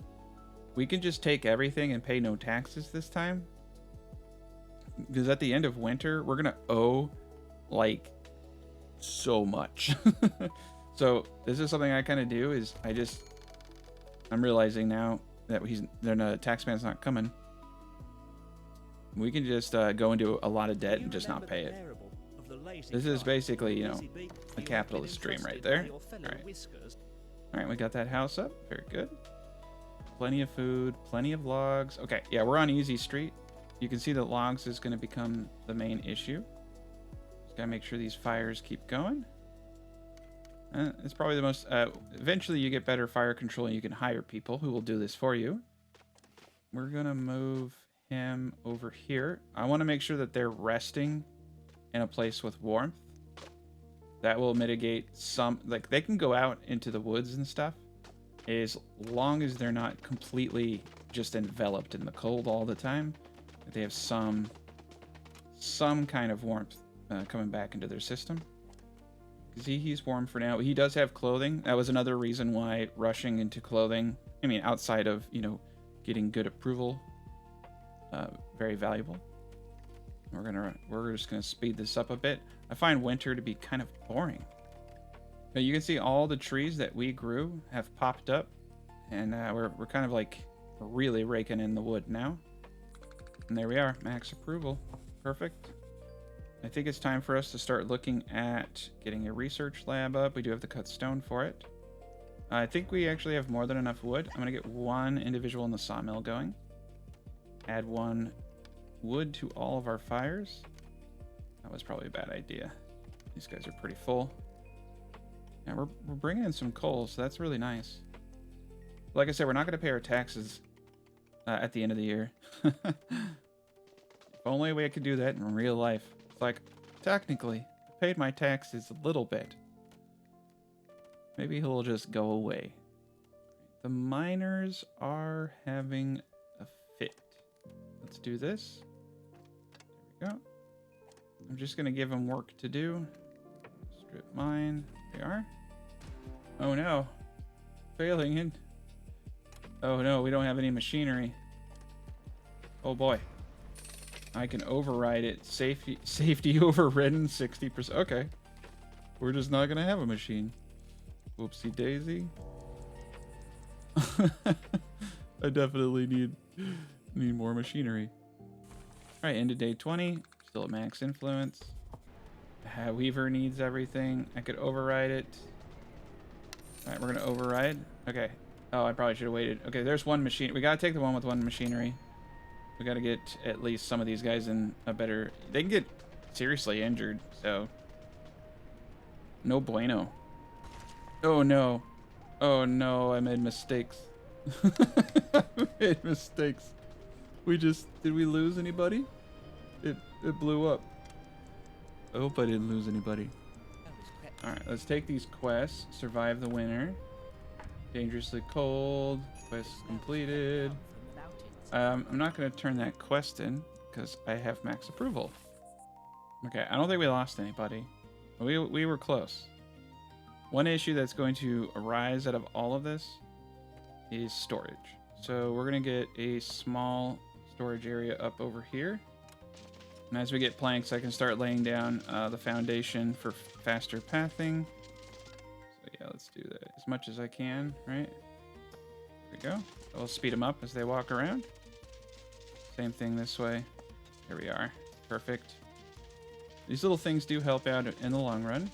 We can just take everything and pay no taxes this time. Because at the end of winter, we're going to owe like so much. So this is something I kind of do is I'm realizing now that the tax man's not coming. We can just go into a lot of debt and just not pay it. This is basically, you know, a capitalist dream right there. All right, we got that house up. Very good. Plenty of food, plenty of logs. Okay, yeah, we're on easy street. You can see that logs is going to become the main issue. Just gotta make sure these fires keep going. It's probably the most, eventually you get better fire control and you can hire people who will do this for you. We're gonna move him over here. I want to make sure that they're resting in a place with warmth. That will mitigate some, like they can go out into the woods and stuff as long as they're not completely just enveloped in the cold all the time. They have some kind of warmth coming back into their system. See, he's warm for now. He does have clothing. That was another reason why rushing into clothing, I mean, outside of, you know, getting good approval, very valuable. We're just gonna speed this up a bit. I find winter to be kind of boring. But you can see all the trees that we grew have popped up, and we're kind of like really raking in the wood now. And there we are, max approval. Perfect. I think it's time for us to start looking at getting a research lab up. We do have to cut stone for it. I think we actually have more than enough wood. I'm gonna get 1 individual in the sawmill going. Add 1 wood to all of our fires. That was probably a bad idea. These guys are pretty full. Yeah, we're bringing in some coal, so that's really nice. Like I said, we're not going to pay our taxes at the end of the year. If only we could do that in real life. It's like, technically, I paid my taxes a little bit. Maybe he'll just go away. The miners are having a fit. Let's do this. There we go. I'm just going to give them work to do. Strip mine. There we are. Oh no. Failing in. Oh no, we don't have any machinery. Oh boy. I can override it. Safety overridden 60%. Okay. We're just not going to have a machine. Whoopsie daisy. I definitely need more machinery. All right, into day 20. Still at max influence. Weaver needs everything. I could override it. All right, we're going to override. Okay. Oh, I probably should have waited. Okay, there's 1 machine. We got to take the one with 1 machinery. We got to get at least some of these guys in a better... They can get seriously injured, so... No bueno. Oh, no. Oh, no, I made mistakes. I made mistakes. Did we lose anybody? It blew up. I hope I didn't lose anybody. Alright, let's take these quests. Survive the winter. Dangerously cold. Quest completed. I'm not going to turn that quest in because I have max approval. Okay, I don't think we lost anybody. We were close. One issue that's going to arise out of all of this is storage. So we're going to get a small storage area up over here. And as we get planks, I can start laying down the foundation for faster pathing. So yeah, let's do that as much as I can, right? There we go. I'll speed them up as they walk around. Same thing this way. Here we are. Perfect. These little things do help out in the long run.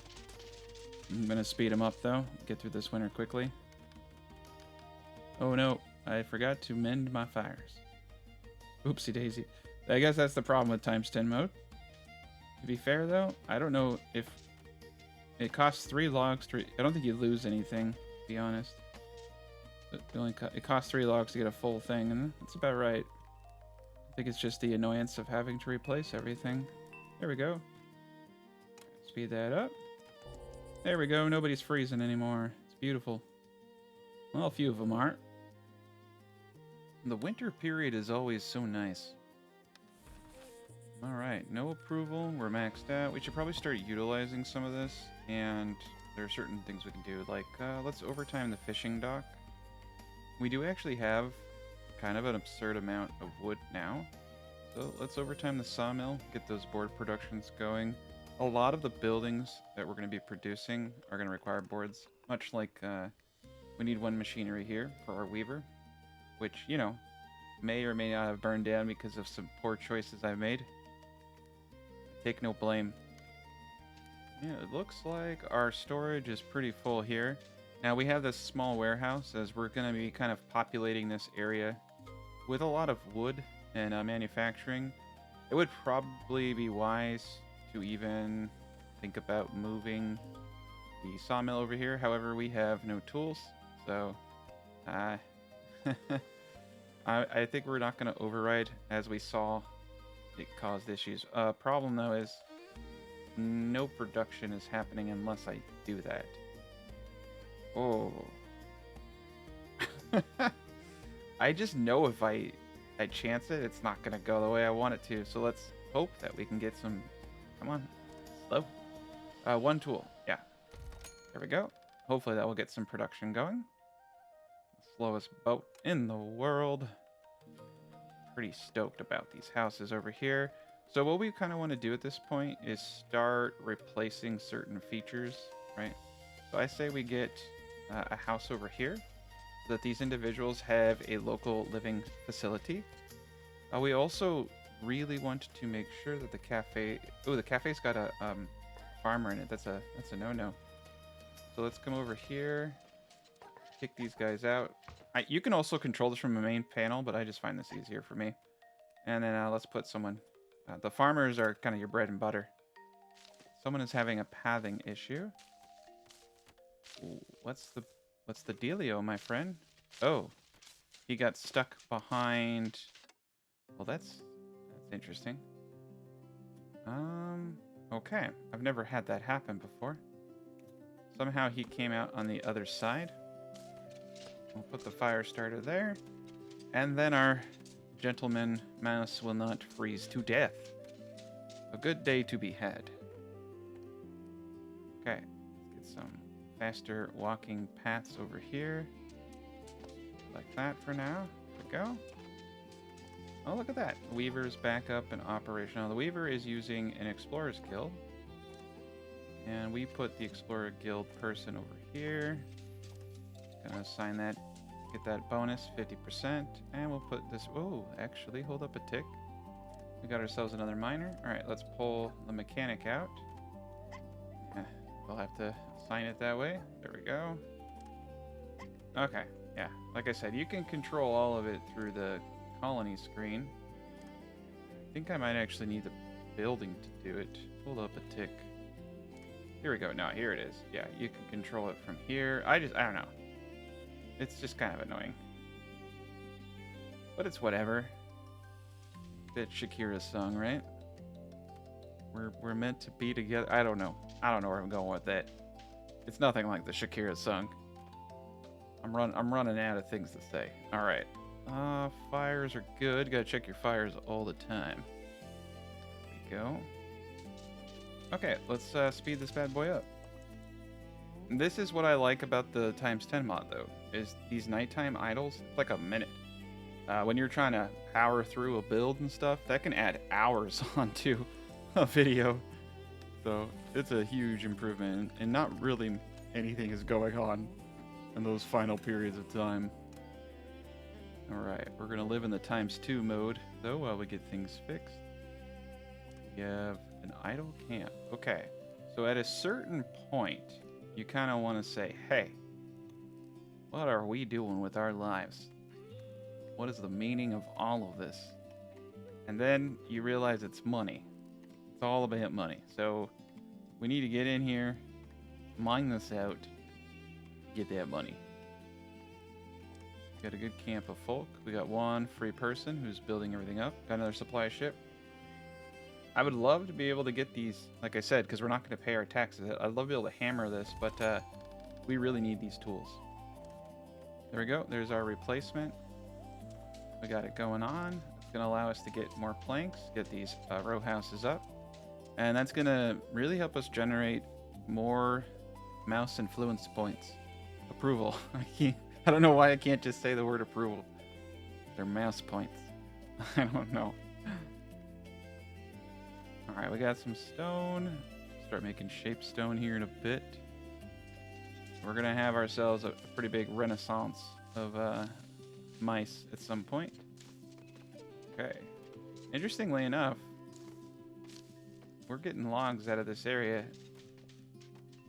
I'm going to speed them up, though. Get through this winter quickly. Oh, no. I forgot to mend my fires. Oopsie daisy. I guess that's the problem with times 10 mode. To be fair, though, I don't know if it costs 3 logs. I don't think you lose anything, to be honest. It costs 3 logs to get a full thing, and that's about right. I think it's just the annoyance of having to replace everything. There we go. Speed that up. There we go. Nobody's freezing anymore. It's beautiful. Well, a few of them aren't. The winter period is always so nice. Alright, no approval. We're maxed out. We should probably start utilizing some of this. And there are certain things we can do. Like, let's overtime the fishing dock. We do actually have kind of an absurd amount of wood now. So let's overtime the sawmill, get those board productions going. A lot of the buildings that we're going to be producing are going to require boards. Much like we need one machinery here for our weaver. Which, you know, may or may not have burned down because of some poor choices I've made. Take no blame. Yeah, it looks like our storage is pretty full here. Now we have this small warehouse as we're going to be kind of populating this area with a lot of wood and manufacturing. It would probably be wise to even think about moving the sawmill over here. However, we have no tools, so I think we're not going to override. As we saw, it caused issues. Problem though is no production is happening unless I do that. Oh. I just know if I chance it, it's not going to go the way I want it to. So let's hope that we can get some... Come on. Slow. One tool. Yeah. There we go. Hopefully that will get some production going. Slowest boat in the world. Pretty stoked about these houses over here. So what we kind of want to do at this point is start replacing certain features, right? So I say we get a house over here so that these individuals have a local living facility. We also really want to make sure that the cafe... Oh, the cafe's got a farmer in it. That's a no-no. So let's come over here. Kick these guys out. You can also control this from the main panel, but I just find this easier for me. And then let's put someone... the farmers are kind of your bread and butter. Someone is having a pathing issue. Ooh, what's the dealio, my friend? Oh, he got stuck behind... Well, that's interesting. Okay. I've never had that happen before. Somehow he came out on the other side. We'll put the fire starter there. And then our gentleman mouse will not freeze to death. A good day to be had. Okay. Let's get some faster walking paths over here. Like that for now. There we go. Oh, look at that. The Weaver's back up and operational. The Weaver is using an Explorer's Guild. And we put the Explorer Guild person over here. Gonna assign that, get that bonus, 50%. And we'll put this... Oh, actually, hold up a tick. We got ourselves another miner. Alright, let's pull the mechanic out. Yeah, we'll have to assign it that way. There we go. Okay, yeah. Like I said, you can control all of it through the colony screen. I think I might actually need the building to do it. Hold up a tick. Here we go. No, here it is. Yeah, you can control it from here. I don't know. It's just kind of annoying. But it's whatever. Bit Shakira's song, right? We're meant to be together. I don't know. I don't know where I'm going with that. It's nothing like the Shakira song. I'm running out of things to say. All right. Fires are good. Gotta check your fires all the time. There we go. Okay, let's speed this bad boy up. This is what I like about the ×10 mod, though, is these nighttime idles. It's like a minute. when you're trying to power through a build and stuff, that can add hours onto a video. So it's a huge improvement, and not really anything is going on in those final periods of time. Alright, we're going to live in the ×2 mode, though, while we get things fixed. We have an idle camp. Okay, so at a certain point, you kind of want to say, hey, what are we doing with our lives? What is the meaning of all of this? And then you realize it's money. It's all about money. So we need to get in here, mine this out, get that money. Got a good camp of folk. We got one free person who's building everything up. Got another supply ship. I would love to be able to get these, like I said, because we're not going to pay our taxes. I'd love to be able to hammer this, but we really need these tools. There we go. There's our replacement. We got it going on. It's going to allow us to get more planks, get these row houses up. And that's going to really help us generate more mouse influence points. Approval. I don't know why I can't just say the word approval. They're mouse points. I don't know. Alright, we got some stone. Start making shape stone here in a bit. We're going to have ourselves a pretty big renaissance of mice at some point. Okay. Interestingly enough, we're getting logs out of this area.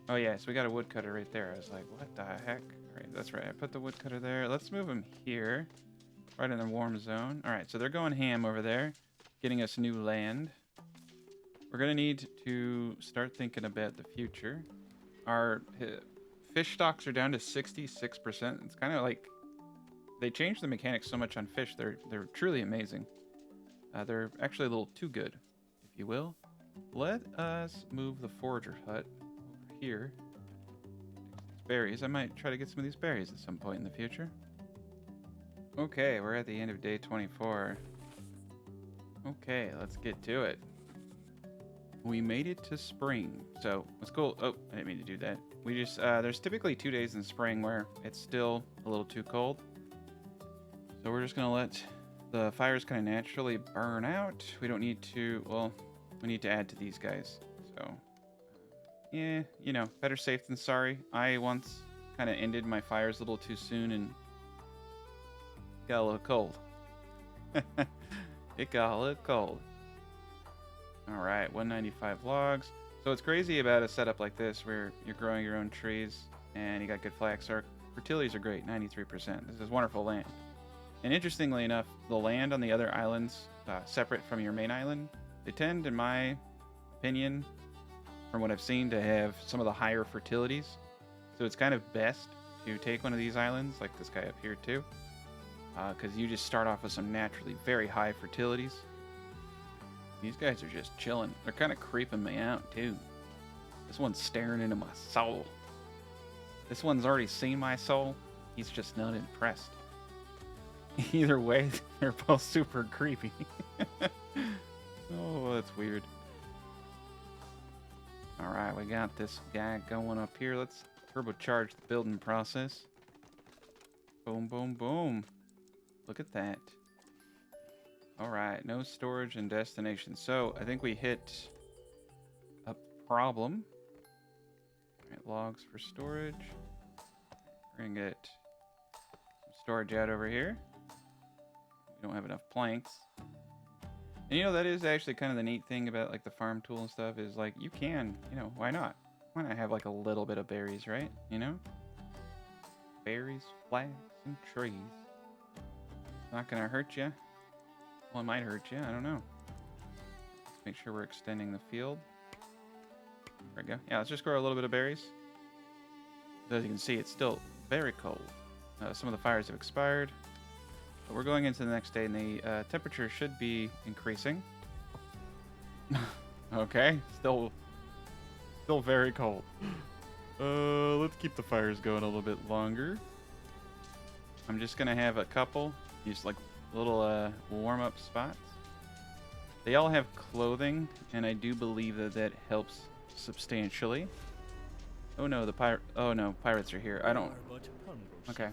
Oh yeah, so we got a woodcutter right there. I was like, what the heck? Alright, that's right. I put the woodcutter there. Let's move him here. Right in the warm zone. Alright, so they're going ham over there. Getting us new land. We're going to need to start thinking about the future. Our fish stocks are down to 66%. It's kind of like they changed the mechanics so much on fish. They're truly amazing. They're actually a little too good, if you will. Let us move the forager hut over here. These berries. I might try to get some of these berries at some point in the future. Okay, we're at the end of day 24. Okay, let's get to it. We made it to spring, so let's go. Oh, I didn't mean to do that. We just, there's typically 2 days in spring where it's still a little too cold. So we're just gonna let the fires kind of naturally burn out. We don't need to, well, we need to add to these guys. So, yeah, you know, better safe than sorry. I once kind of ended my fires a little too soon and got a little cold. It got a little cold. All right, 195 logs. So what's crazy about a setup like this where you're growing your own trees and you got good flax, our fertilities are great, 93%. This is wonderful land. And interestingly enough, the land on the other islands, separate from your main island, they tend, in my opinion, from what I've seen, to have some of the higher fertilities. So it's kind of best to take one of these islands, like this guy up here too, because you just start off with some naturally very high fertilities. These guys are just chilling. They're kind of creeping me out, too. This one's staring into my soul. This one's already seen my soul. He's just not impressed. Either way, they're both super creepy. Oh, that's weird. Alright, we got this guy going up here. Let's turbocharge the building process. Boom, boom, boom. Look at that. Alright, no storage and destination. So, I think we hit a problem. Alright, logs for storage. We're gonna get some storage out over here. We don't have enough planks. And you know, that is actually kind of the neat thing about like the farm tool and stuff is like you can, you know, why not? Why not have like a little bit of berries, right? You know? Berries, flax, and trees. Not gonna hurt you. Well, it might hurt you. I don't know. Make sure we're extending the field. There we go. Yeah, let's just grow a little bit of berries. As you can see, it's still very cold. Some of the fires have expired. But we're going into the next day, and the temperature should be increasing. Okay, still very cold. Let's keep the fires going a little bit longer. I'm just gonna have a couple, just like little warm-up spots. They all have clothing, and I do believe that helps substantially. Oh no, pirates are here. I don't. Okay.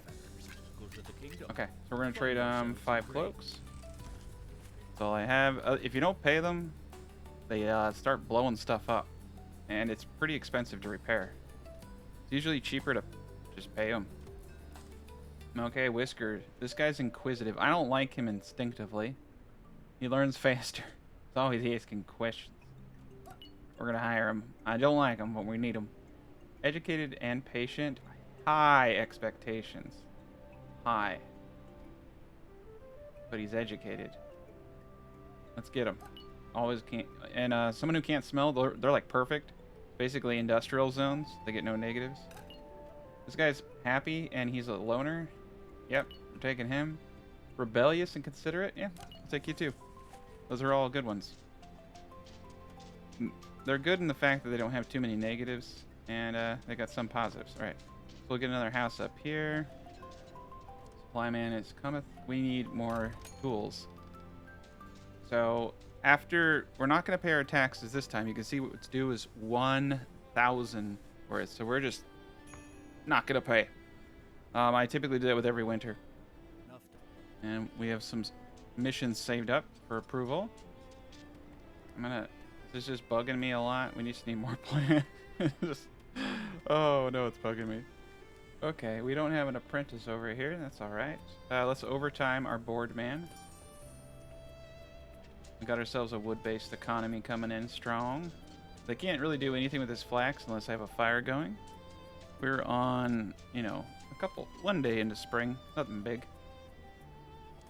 Okay, so we're gonna trade 5 cloaks. That's all I have. If you don't pay them, they start blowing stuff up, and it's pretty expensive to repair. It's usually cheaper to just pay them. Okay, Whisker. This guy's inquisitive. I don't like him instinctively. He learns faster. He's always asking questions. We're gonna hire him. I don't like him, but we need him. Educated and patient. High expectations. High. But he's educated. Let's get him. Always can't. And someone who can't smell, they're like perfect. Basically industrial zones. They get no negatives. This guy's happy and he's a loner. Yep, we're taking him. Rebellious and considerate. Yeah, I'll take you too. Those are all good ones. They're good in the fact that they don't have too many negatives. And they got some positives. All right. So we'll get another house up here. Supply man is cometh. We need more tools. So after, we're not going to pay our taxes this time. You can see what's due is 1,000 worth. So we're just not going to pay. I typically do that with every winter. And we have some missions saved up for approval. This is just bugging me a lot. We just need more plan. Oh no, it's bugging me. Okay, we don't have an apprentice over here. That's all right. Let's overtime our board man. We got ourselves a wood-based economy coming in strong. They can't really do anything with this flax unless I have a fire going. We're on, you know, one day into spring. Nothing big.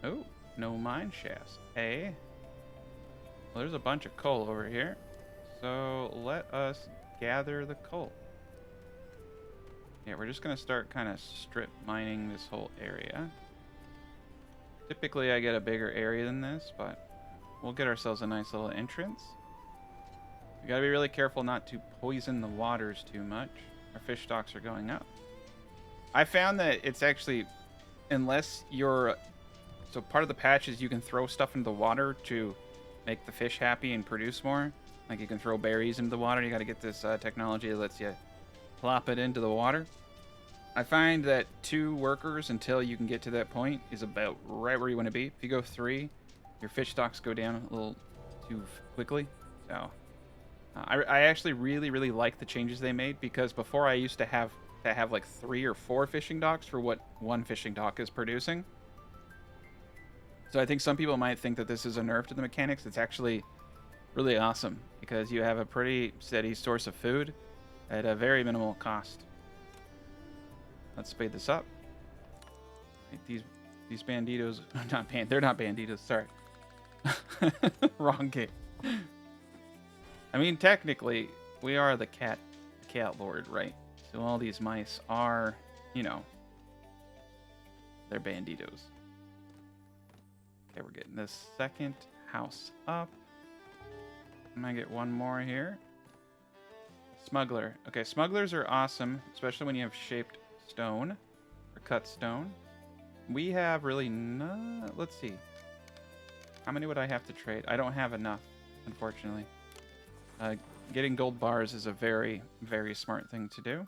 Oh, no mine shafts. Hey. Well, there's a bunch of coal over here. So let us gather the coal. Yeah, we're just going to start kind of strip mining this whole area. Typically, I get a bigger area than this, but we'll get ourselves a nice little entrance. We got to be really careful not to poison the waters too much. Our fish stocks are going up. I found that it's actually, unless you're... So part of the patch is you can throw stuff into the water to make the fish happy and produce more. Like you can throw berries into the water. You got to get this technology that lets you plop it into the water. I find that 2 workers until you can get to that point is about right where you want to be. If you go 3, your fish stocks go down a little too quickly. So I actually really like the changes they made, because before I used to have like 3 or 4 fishing docks for what 1 fishing dock is producing. So I think some people might think that this is a nerf to the mechanics. It's actually really awesome because you have a pretty steady source of food at a very minimal cost. Let's speed this up. These banditos, they're not banditos, sorry. Wrong game. I mean, technically, we are the cat lord, right? So all these mice are, you know, they're banditos. Okay, we're getting this second house up. I'm gonna get one more here. Smuggler. Okay, smugglers are awesome, especially when you have shaped stone or cut stone. We have really no... Let's see. How many would I have to trade? I don't have enough, unfortunately. Getting gold bars is a very smart thing to do.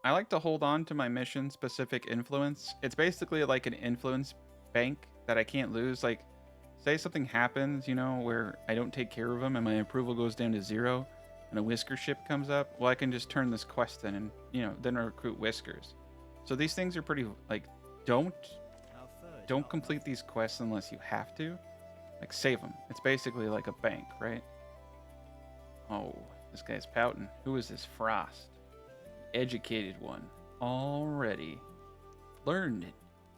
I like to hold on to my mission-specific influence. It's basically like an influence bank that I can't lose. Like, say something happens, you know, where I don't take care of them and my approval goes down to 0 and a Whisker ship comes up. Well, I can just turn this quest in and, you know, then recruit Whiskers. So these things are pretty, like, don't complete these quests unless you have to. Like, save them. It's basically like a bank, right? Oh, this guy's pouting. Who is this Frost? Educated one. Already. Learned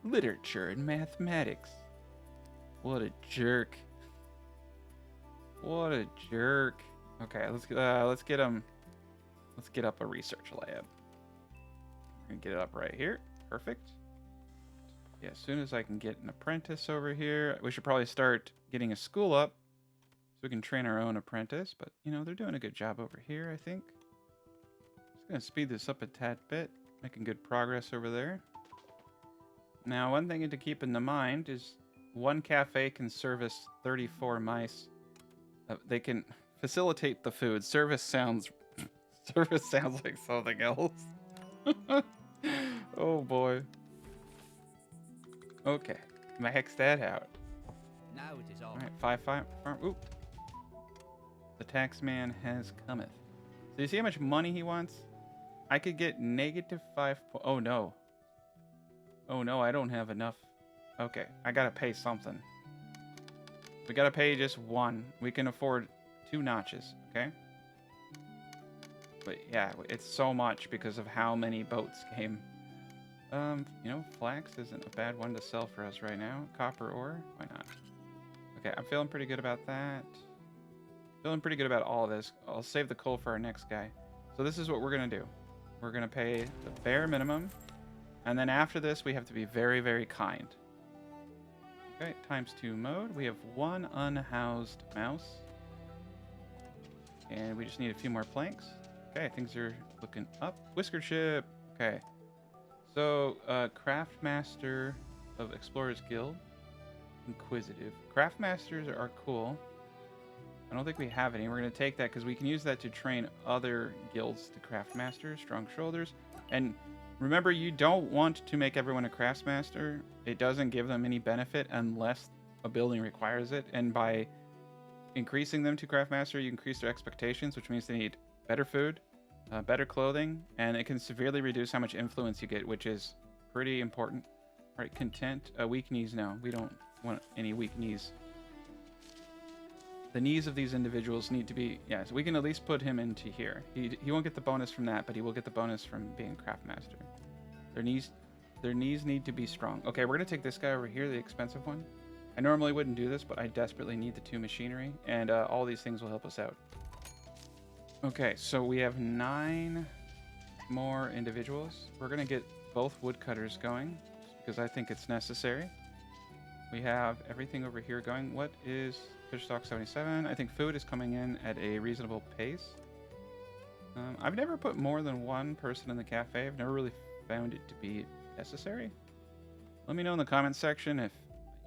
literature and mathematics. What a jerk. What a jerk. Okay, let's get him. Let's get up a research lab. We're gonna get it up right here. Perfect. Yeah, as soon as I can get an apprentice over here, we should probably start getting a school up so we can train our own apprentice. But, you know, they're doing a good job over here, I think. Just going to speed this up a tad bit. Making good progress over there. Now, one thing to keep in the mind is 1 cafe can service 34 mice. They can facilitate the food. Service sounds like something else. Oh, boy. Okay, max that out. Now it is all. All right, 5 farm. Oop. The tax man has cometh. So you see how much money he wants? I could get -5. Oh no. Oh no, I don't have enough. Okay, I gotta pay something. We gotta pay just one. We can afford 2 notches, okay? But yeah, it's so much because of how many boats came. You know, flax isn't a bad one to sell for us right now. Copper ore, why not? Okay, I'm feeling pretty good about that. Feeling pretty good about all of this. I'll save the coal for our next guy. So this is what we're gonna do. We're gonna pay the bare minimum. And then after this, we have to be very, very kind. Okay, ×2 mode. We have 1 unhoused mouse. And we just need a few more planks. Okay, things are looking up. Whisker ship. Okay. So, Craftmaster of Explorers Guild. Inquisitive. Craftmasters are cool. I don't think we have any. We're going to take that because we can use that to train other guilds to Craftmasters, Strong Shoulders. And remember, you don't want to make everyone a Craftsmaster. It doesn't give them any benefit unless a building requires it. And by increasing them to Craftmaster, you increase their expectations, which means they need better food, better clothing, and it can severely reduce how much influence you get, which is pretty important. All right, content. Weak knees, no. We don't want any weak knees. The knees of these individuals need to be... Yeah, so we can at least put him into here. He won't get the bonus from that, but he will get the bonus from being Craftmaster. Their knees need to be strong. Okay, we're going to take this guy over here, the expensive one. I normally wouldn't do this, but I desperately need the 2 machinery, and all these things will help us out. Okay, so we have 9 more individuals. We're going to get both woodcutters going, because I think it's necessary. We have everything over here going. What is fish stock 77? I think food is coming in at a reasonable pace. I've never put more than 1 person in the cafe. I've never really found it to be necessary. Let me know in the comments section if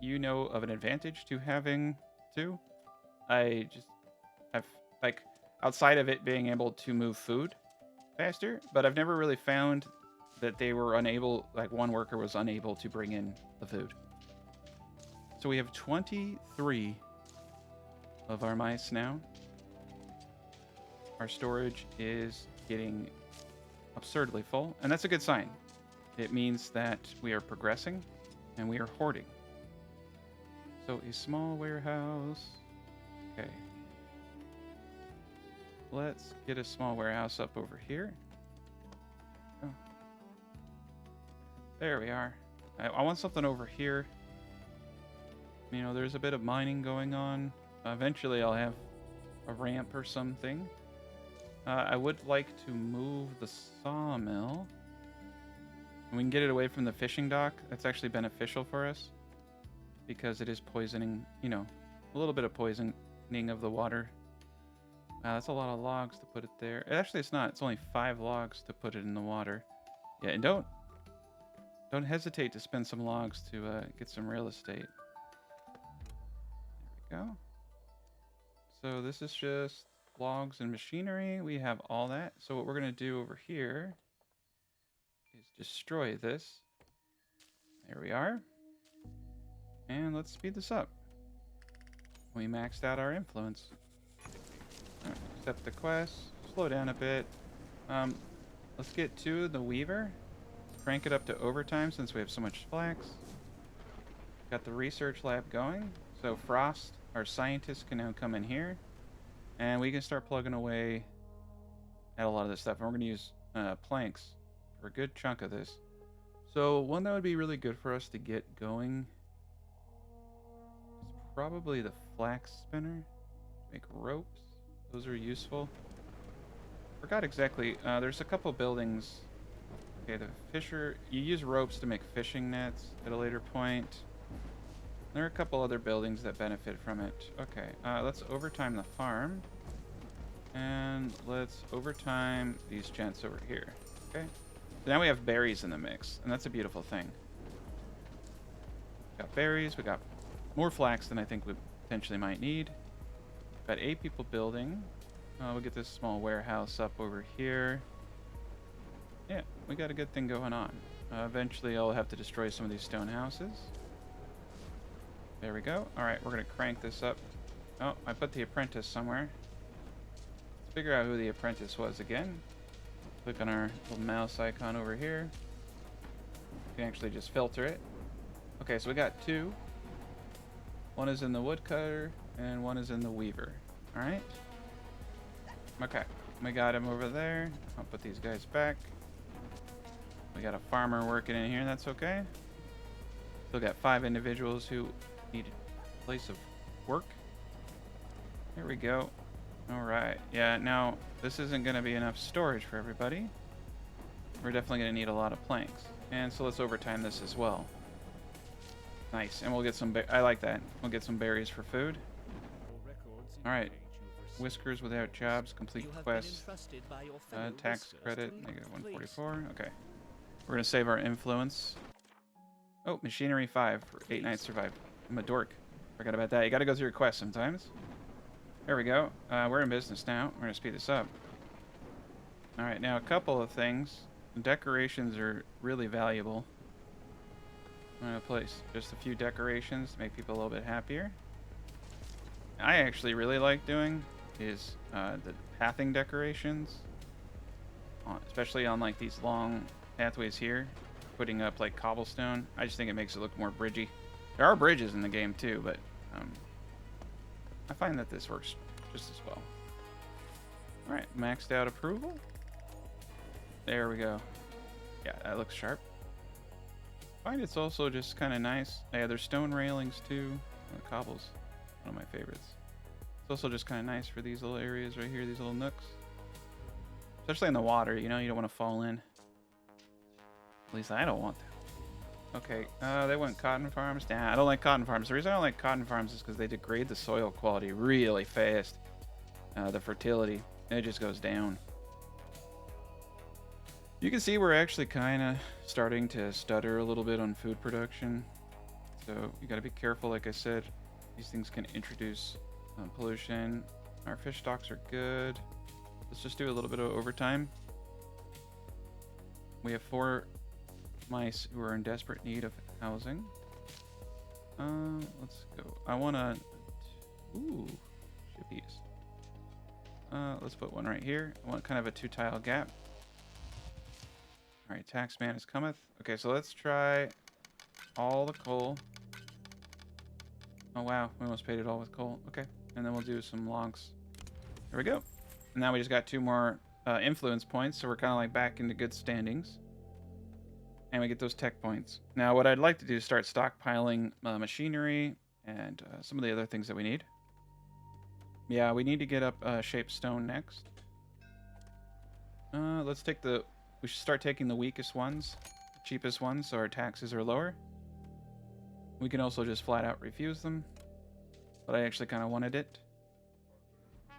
you know of an advantage to having 2. I just have, like, outside of it being able to move food faster, but I've never really found that they were unable, like one worker was unable to bring in the food. So we have 23 of our mice now. Our storage is getting absurdly full, and that's a good sign. It means that we are progressing and we are hoarding. So a small warehouse. Okay. Let's get a small warehouse up over here. Oh. There we are. I want something over here. You know, there's a bit of mining going on. Eventually I'll have a ramp or something. I would like to move the sawmill. And we can get it away from the fishing dock. That's actually beneficial for us. Because it is poisoning, you know, a little bit of poisoning of the water. That's a lot of logs to put it there. Actually, it's not. It's only 5 logs to put it in the water. Yeah, and don't hesitate to spend some logs to get some real estate. There we go. So this is just logs and machinery. We have all that. So what we're going to do over here is destroy this. There we are. And let's speed this up. We maxed out our influence. Right, accept the quest. Slow down a bit. Let's get to the Weaver. Crank it up to overtime since we have so much flax. Got the research lab going. So Frost, our scientist, can now come in here. And we can start plugging away at a lot of this stuff. And we're going to use planks for a good chunk of this. So one that would be really good for us to get going is probably the flax spinner. Make ropes. Those are useful. Forgot exactly. There's a couple buildings. Okay, the fisher. You use ropes to make fishing nets at a later point. There are a couple other buildings that benefit from it. Okay, let's overtime the farm. And let's overtime these gents over here. Okay. So now we have berries in the mix, and that's a beautiful thing. We got berries. We got more flax than I think we potentially might need. Got 8 people building. We'll get this small warehouse up over here. Yeah, we got a good thing going on. Eventually I'll have to destroy some of these stone houses. There we go. All right, we're gonna crank this up. Oh, I put the apprentice somewhere. Let's figure out who the apprentice was again. Click on our little mouse icon over here. We can actually just filter it. Okay, so we got two. One is in the woodcutter, and one is in the weaver. All right. Okay, we got him over there. I'll put these guys back. We got a farmer working in here. That's okay. Still got 5 individuals who need a place of work. Here we go. All right. Yeah, now this isn't going to be enough storage for everybody. We're definitely going to need a lot of planks. And so let's overtime this as well. Nice. And we'll get some... I like that. We'll get some berries for food. All right. Whiskers without jobs. Complete quest. Tax credit. -144. Okay. We're going to save our influence. Oh, machinery 5 for 8 nights survived. I'm a dork. Forgot about that. You got to go through your quest sometimes. There we go. We're in business now. We're going to speed this up. All right. Now, a couple of things. The decorations are really valuable. I'm going to place just a few decorations to make people a little bit happier. I actually really like doing is the pathing decorations. Especially on like these long pathways here. Putting up like cobblestone. I just think it makes it look more bridgy. There are bridges in the game too, but I find that this works just as well. Alright, maxed out approval. There we go. Yeah, that looks sharp. I find it's also just kind of nice. Yeah, there's stone railings too. The cobbles, one of my favorites. It's also just kind of nice for these little areas right here, these little nooks. Especially in the water, you know, you don't want to fall in. At least I don't want to. Okay, they went cotton farms. Nah, I don't like cotton farms. The reason I don't like cotton farms is because they degrade the soil quality really fast. The fertility, it just goes down. You can see we're actually kind of starting to stutter a little bit on food production. So you got to be careful, like I said. These things can introduce pollution. Our fish stocks are good. Let's just do a little bit of overtime. We have 4 mice who are in desperate need of housing. Let's go. I want to... Ooh, chippies. Let's put one right here. I want kind of a 2-tile gap. Alright, taxman is cometh. Okay, so let's try all the coal. Oh wow, we almost paid it all with coal. Okay, and then we'll do some logs. There we go. And now we just got 2 more influence points, so we're kind of like back into good standings. And we get those tech points. Now, what I'd like to do is start stockpiling machinery and some of the other things that we need. Yeah, we need to get up shaped stone next. Let's take the... We should start taking the weakest ones, the cheapest ones, so our taxes are lower. We can also just flat out refuse them, but I actually kind of wanted it.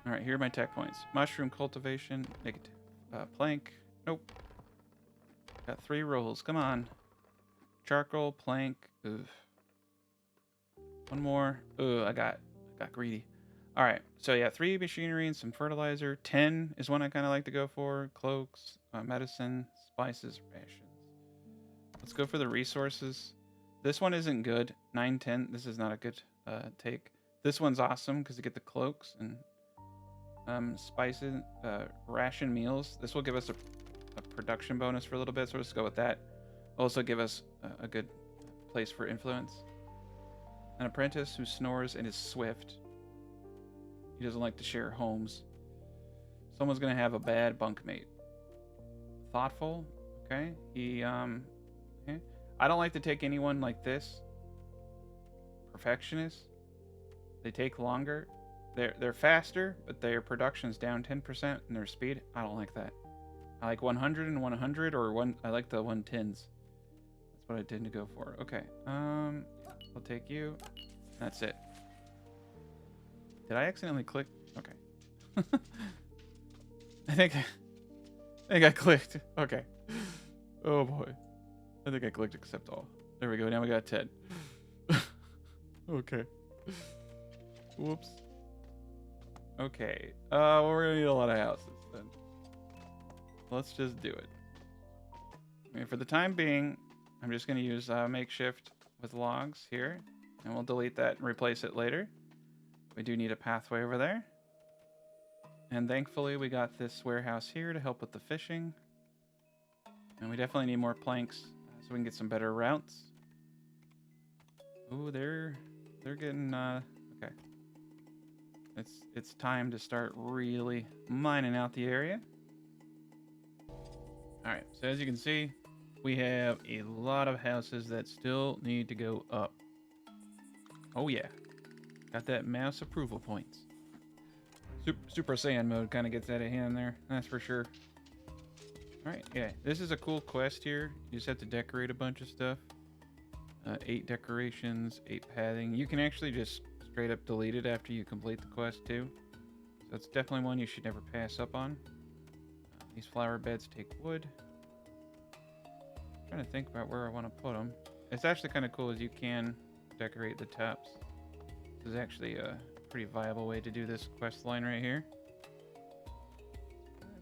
All right, here are my tech points. Mushroom cultivation, negative. Plank, nope. Got 3 rolls, come on. Charcoal, plank, ugh. 1 more, ugh, I got greedy. All right, so yeah, 3 machinery and some fertilizer. 10 is one I kind of like to go for. Cloaks, medicine, spices, rations. Let's go for the resources. This one isn't good. 9, 10. This is not a good take. This one's awesome because you get the cloaks and spices, ration meals. This will give us a production bonus for a little bit, so let's go with that. Also give us a good place for influence. An apprentice who snores and is swift. He doesn't like to share homes. Someone's gonna have a bad bunkmate. Thoughtful, okay. He okay. I don't like to take anyone like this. Perfectionist. They take longer. They're faster, but their production's down 10% in their speed. I don't like that. I like 100 and 100, or I like the 110s. That's what I tend to go for. Okay. I'll take you. That's it. Did I accidentally click? Okay. I think I clicked. Okay. Oh boy. I think I clicked accept all. There we go. Now we got 10. Okay. Whoops. Okay. Well, we're gonna need a lot of houses then. Let's just do it. I mean, for the time being, I'm just gonna use makeshift with logs here. And we'll delete that and replace it later. We do need a pathway over there. And thankfully we got this warehouse here to help with the fishing. And we definitely need more planks so we can get some better routes. Ooh, they're getting okay. It's time to start really mining out the area. Alright, so as you can see, we have a lot of houses that still need to go up. Oh yeah. Got that mouse approval points. Super Saiyan mode kind of gets out of hand there, that's for sure. Alright, yeah, this is a cool quest here. You just have to decorate a bunch of stuff. 8 decorations, 8 pathing. You can actually just straight up delete it after you complete the quest too. So it's definitely one you should never pass up on. These flower beds take wood. I'm trying to think about where I want to put them. It's actually kind of cool as you can decorate the tops. This is actually a pretty viable way to do this quest line right here.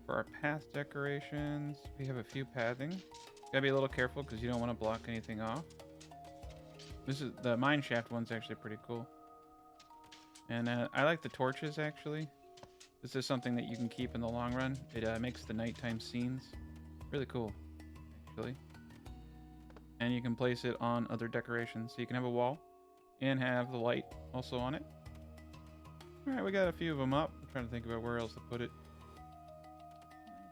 For our path decorations, we have a few pathing. Gotta be a little careful because you don't want to block anything off. This is the mine shaft one's actually pretty cool. And I like the torches actually. This is something that you can keep in the long run. It makes the nighttime scenes really cool, actually. And you can place it on other decorations. So you can have a wall and have the light also on it. Alright, we got a few of them up. I'm trying to think about where else to put it.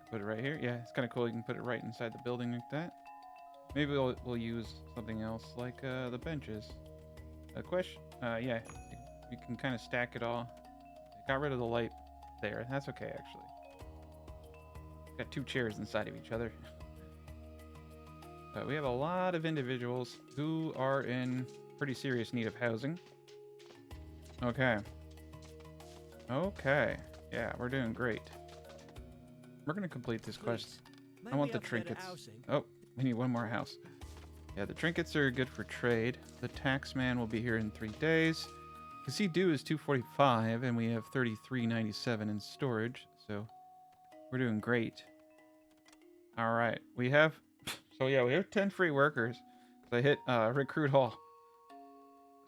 Put it right here. Yeah, it's kind of cool. You can put it right inside the building like that. Maybe we'll use something else like the benches. A question? Yeah, you can kind of stack it all. Got rid of the light there. That's okay, actually. Got 2 chairs inside of each other. But we have a lot of individuals who are in pretty serious need of housing. Okay. Okay. Yeah, we're doing great. We're going to complete this quest. I want the trinkets. Oh, we need one more house. Yeah, the trinkets are good for trade. The tax man will be here in 3 days. Because he due is 245 and we have 33.97 in storage. So we're doing great. All right. We have... So yeah, we have 10 free workers. So I hit recruit all.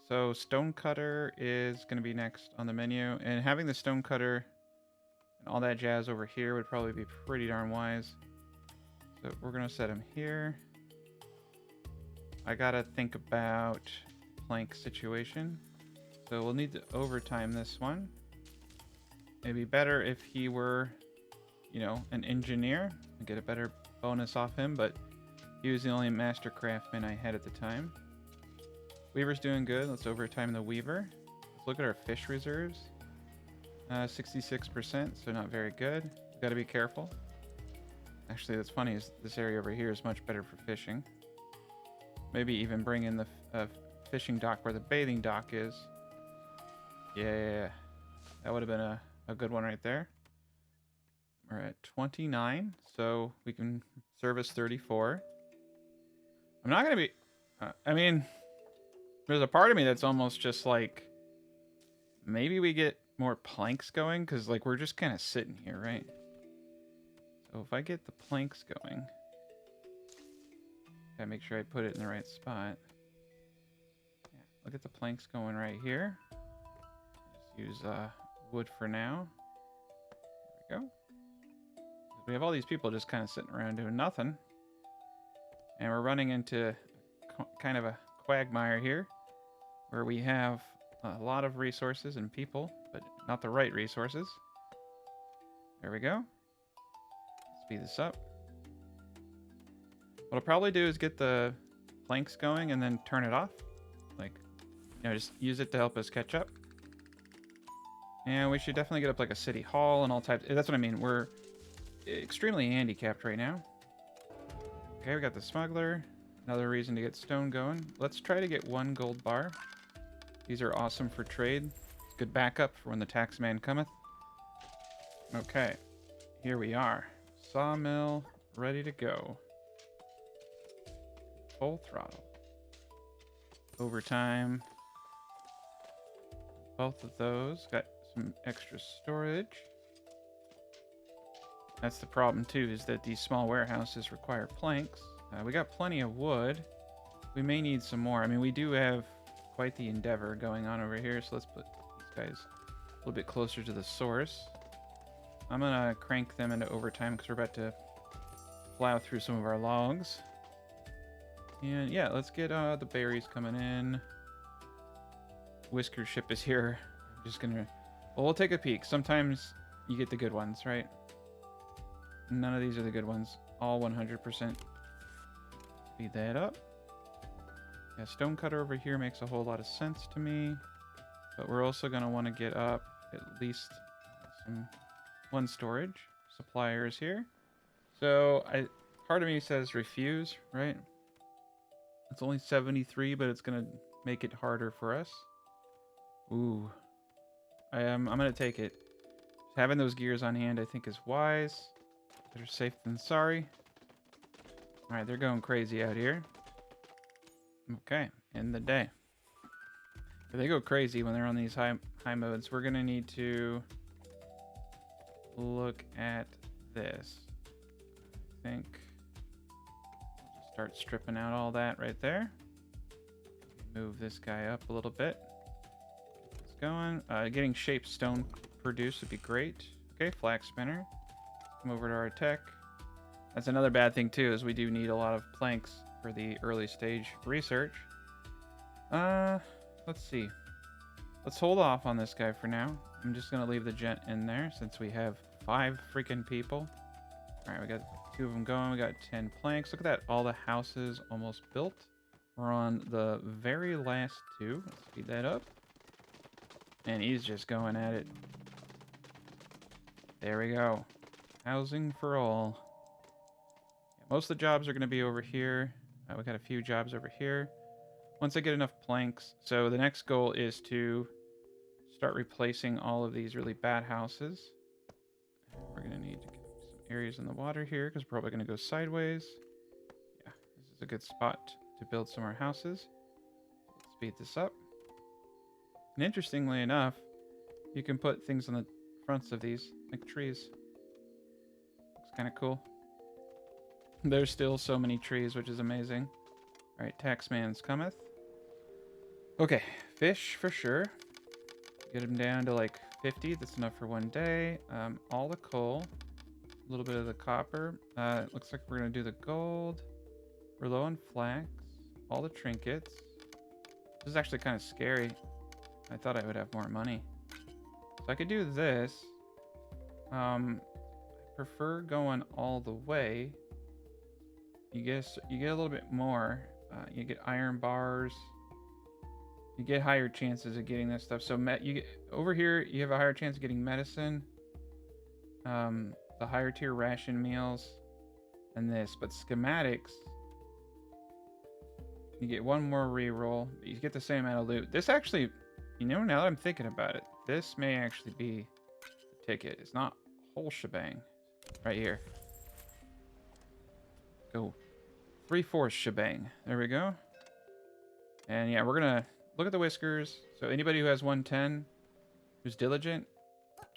So stonecutter is going to be next on the menu. And having the stonecutter and all that jazz over here would probably be pretty darn wise. So we're going to set him here. I got to think about plank situation. So we'll need to overtime this one. It'd be better if he were, you know, an engineer and get a better bonus off him, but he was the only master craftsman I had at the time. Weaver's doing good. Let's overtime the Weaver. Let's look at our fish reserves. 66%, so not very good. Got to be careful. Actually, that's funny, is this area over here is much better for fishing. Maybe even bring in the fishing dock where the bathing dock is. Yeah. That would have been a good one right there. We're at 29, so we can service 34. I'm not going to be... I mean, there's a part of me that's almost just like... Maybe we get more planks going, because like we're just kind of sitting here, right? So if I get the planks going... Gotta make sure I put it in the right spot. Yeah, look at the planks going right here. Just use wood for now. There we go. We have all these people just kind of sitting around doing nothing. And we're running into kind of a quagmire here, where we have a lot of resources and people, but not the right resources. There we go. Speed this up. What I'll probably do is get the planks going and then turn it off. Like, you know, just use it to help us catch up. And we should definitely get up like a city hall and all types. That's what I mean. We're extremely handicapped right now. Okay, we got the smuggler. Another reason to get stone going. Let's try to get 1 gold bar. These are awesome for trade. It's good backup for when the taxman cometh. Okay, here we are. Sawmill ready to go. Full throttle. Overtime. Both of those. Got some extra storage. That's the problem too, is that these small warehouses require planks. We got plenty of wood. We may need some more. I mean, we do have quite the endeavor going on over here. So let's put these guys a little bit closer to the source. I'm gonna crank them into overtime because we're about to plow through some of our logs. And yeah, let's get the berries coming in. Whisker ship is here. I'm just gonna... Well, we'll take a peek. Sometimes you get the good ones, right? None of these are the good ones. All 100%. Speed that up. Yeah, stonecutter over here makes a whole lot of sense to me. But we're also going to want to get up at least one storage. Suppliers here. So part of me says refuse, right? It's only 73, but it's going to make it harder for us. Ooh. I'm going to take it. Having those gears on hand, I think, is wise. Better safe than sorry. Alright, they're going crazy out here. Okay, end the day. If they go crazy when they're on these high modes, we're going to need to look at this. I think just start stripping out all that right there. Move this guy up a little bit. It's going. Getting shaped stone produced would be great. Okay, flax spinner. Come over to our tech. That's another bad thing too, is we do need a lot of planks for the early stage research. Let's see. Let's hold off on this guy for now. I'm just gonna leave the gent in there since we have 5 freaking people. All right, we got 2 of them going. We got 10 planks. Look at that, all the houses almost built. We're on the very last 2. Let's speed that up. And he's just going at it. There we go. Housing for all. Yeah, most of the jobs are going to be over here. We got a few jobs over here. Once I get enough planks, so the next goal is to start replacing all of these really bad houses. We're going to need to get some areas in the water here because we're probably going to go sideways. Yeah, this is a good spot to build some more houses. Let's speed this up. And interestingly enough, you can put things on the fronts of these, like trees. Looks kind of cool. There's still so many trees, which is amazing. All right, taxman's cometh. Okay, fish for sure. Get them down to like 50. That's enough for one day. All the coal, a little bit of the copper. Looks like we're gonna do the gold. We're low on flax. All the trinkets. This is actually kind of scary. I thought I would have more money. So I could do this. I prefer going all the way. You get a little bit more. You get iron bars. You get higher chances of getting this stuff. So over here, you have a higher chance of getting medicine. The higher tier ration meals, and this. But schematics, you get one more reroll. You get the same amount of loot. This actually, now that I'm thinking about it, this may actually be the ticket. It's not whole shebang. Right here. Go 3/4 shebang. There we go. And yeah, we're gonna look at the whiskers. So anybody who has 110, who's diligent,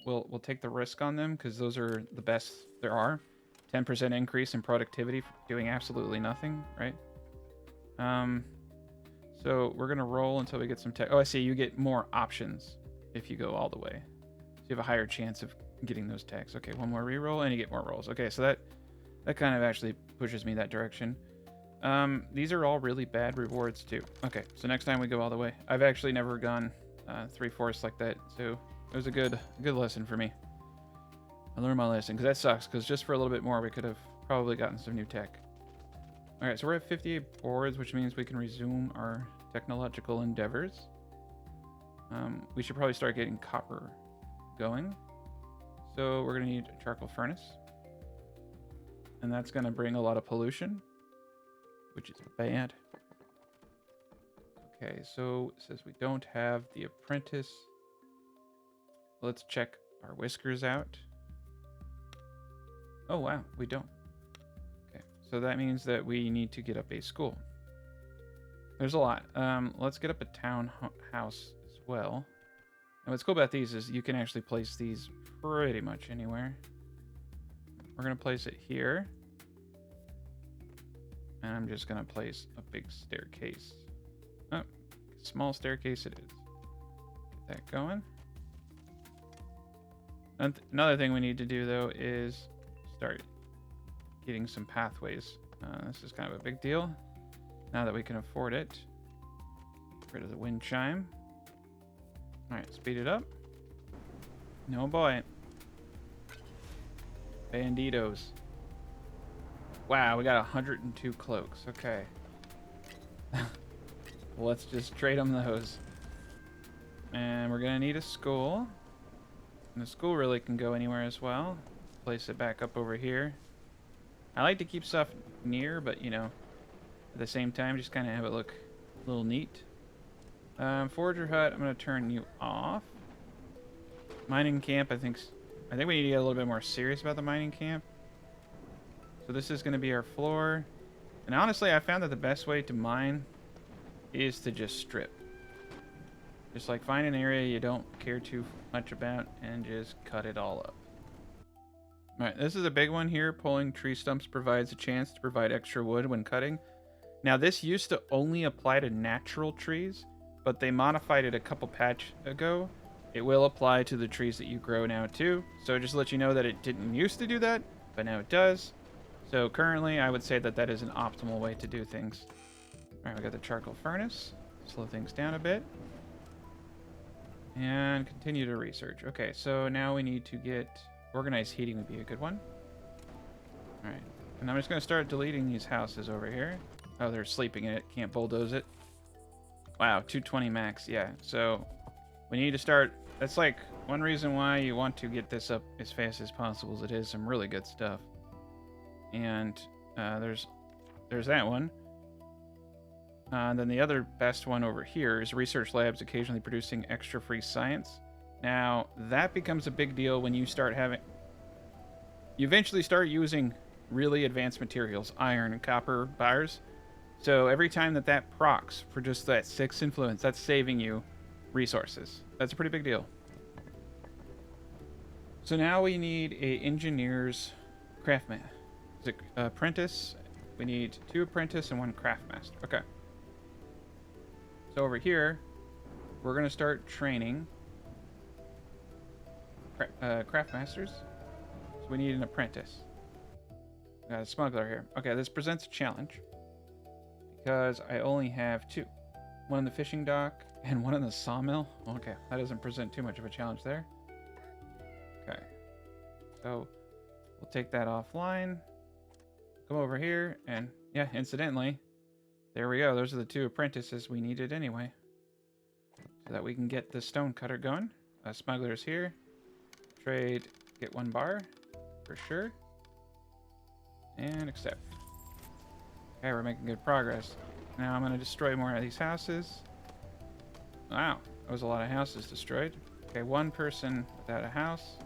we'll take the risk on them because those are the best there are. 10% increase in productivity for doing absolutely nothing, right? So we're gonna roll until we get some tech. Oh, I see. You get more options if you go all the way. So you have a higher chance of getting those techs. Okay, one more reroll and you get more rolls. Okay, so that kind of actually pushes me that direction. These are all really bad rewards too. Okay, so next time we go all the way. I've actually never gone 3/4 like that, so it was a good lesson for me. I learned my lesson because that sucks. Because just for a little bit more, we could have probably gotten some new tech. All right, so we're at 58 boards, which means we can resume our technological endeavors. We should probably start getting copper going. So we're gonna need a charcoal furnace, and that's gonna bring a lot of pollution, which is bad. Okay, so it says we don't have the apprentice. Let's check our whiskers out. Oh wow, we don't. Okay, so that means that we need to get up a school. There's a lot. Let's get up a town house as well. And what's cool about these is you can actually place these pretty much anywhere. We're gonna place it here. And I'm just gonna place a big staircase. Oh, Small staircase it is. Get that going. Another thing we need to do, though, is start getting some pathways. This is kind of a big deal now that we can afford it. Get rid of the wind chime. All right, speed it up. No boy. Banditos. Wow, we got 102 cloaks. Okay. Let's just trade them those. And we're gonna need a school. And the school really can go anywhere as well. Place it back up over here. I like to keep stuff near, but you know, at the same time, just kind of have it look a little neat. Forger hut, I'm gonna turn you off. Mining camp, I think we need to get a little bit more serious about the mining camp. So this is gonna be our floor. And honestly, I found that the best way to mine is to just strip. Just like find an area you don't care too much about and just cut it all up. Alright, this is a big one here. Pulling tree stumps provides a chance to provide extra wood when cutting. Now this used to only apply to natural trees, but they modified it a couple patch ago. It will apply to the trees that you grow now too. So just to let you know that it didn't used to do that, but now it does. So currently I would say that that is an optimal way to do things. Alright, we got the charcoal furnace. Slow things down a bit. And continue to research. Okay, so now we need to get organized heating would be a good one. Alright. And I'm just going to start deleting these houses over here. Oh, they're sleeping in it. Can't bulldoze it. Wow, 220 max. Yeah, so we need to start. That's like one reason why you want to get this up as fast as possible, as it is some really good stuff. And there's that one. Then the other best one over here is research labs occasionally producing extra free science. Now, that becomes a big deal when you start having... You eventually start using really advanced materials, iron and copper bars. So every time that procs for just that 6 influence, that's saving you resources. That's a pretty big deal. So now we need a engineer's craftman. Is it apprentice? We need 2 apprentice and 1 craftmaster. Okay. So over here, we're going to start training craftmasters. So we need an apprentice. We got a smuggler here. Okay, this presents a challenge because I only have 2. One in the fishing dock and one in the sawmill. Okay, that doesn't present too much of a challenge there. Okay, so we'll take that offline. Come over here and yeah, incidentally, there we go. Those are the 2 apprentices we needed anyway. So that we can get the stone cutter going. Smuggler's here. Trade, get 1 bar for sure. And accept. Okay, we're making good progress. Now I'm going to destroy more of these houses. Wow, that was a lot of houses destroyed. Okay, 1 person without a house.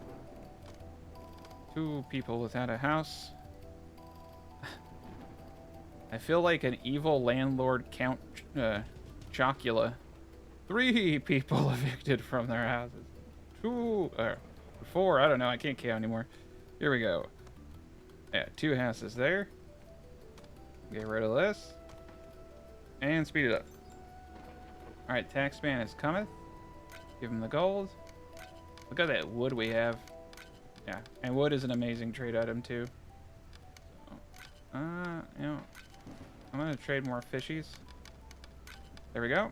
2 people without a house. I feel like an evil landlord Count Chocula. 3 people evicted from their houses. 2 or 4, I don't know, I can't count anymore. Here we go. Yeah, 2 houses there. Get rid of this. And speed it up. Alright, taxman is cometh. Give him the gold. Look at that wood we have. Yeah, and wood is an amazing trade item too. So, you know, I'm gonna trade more fishies. There we go.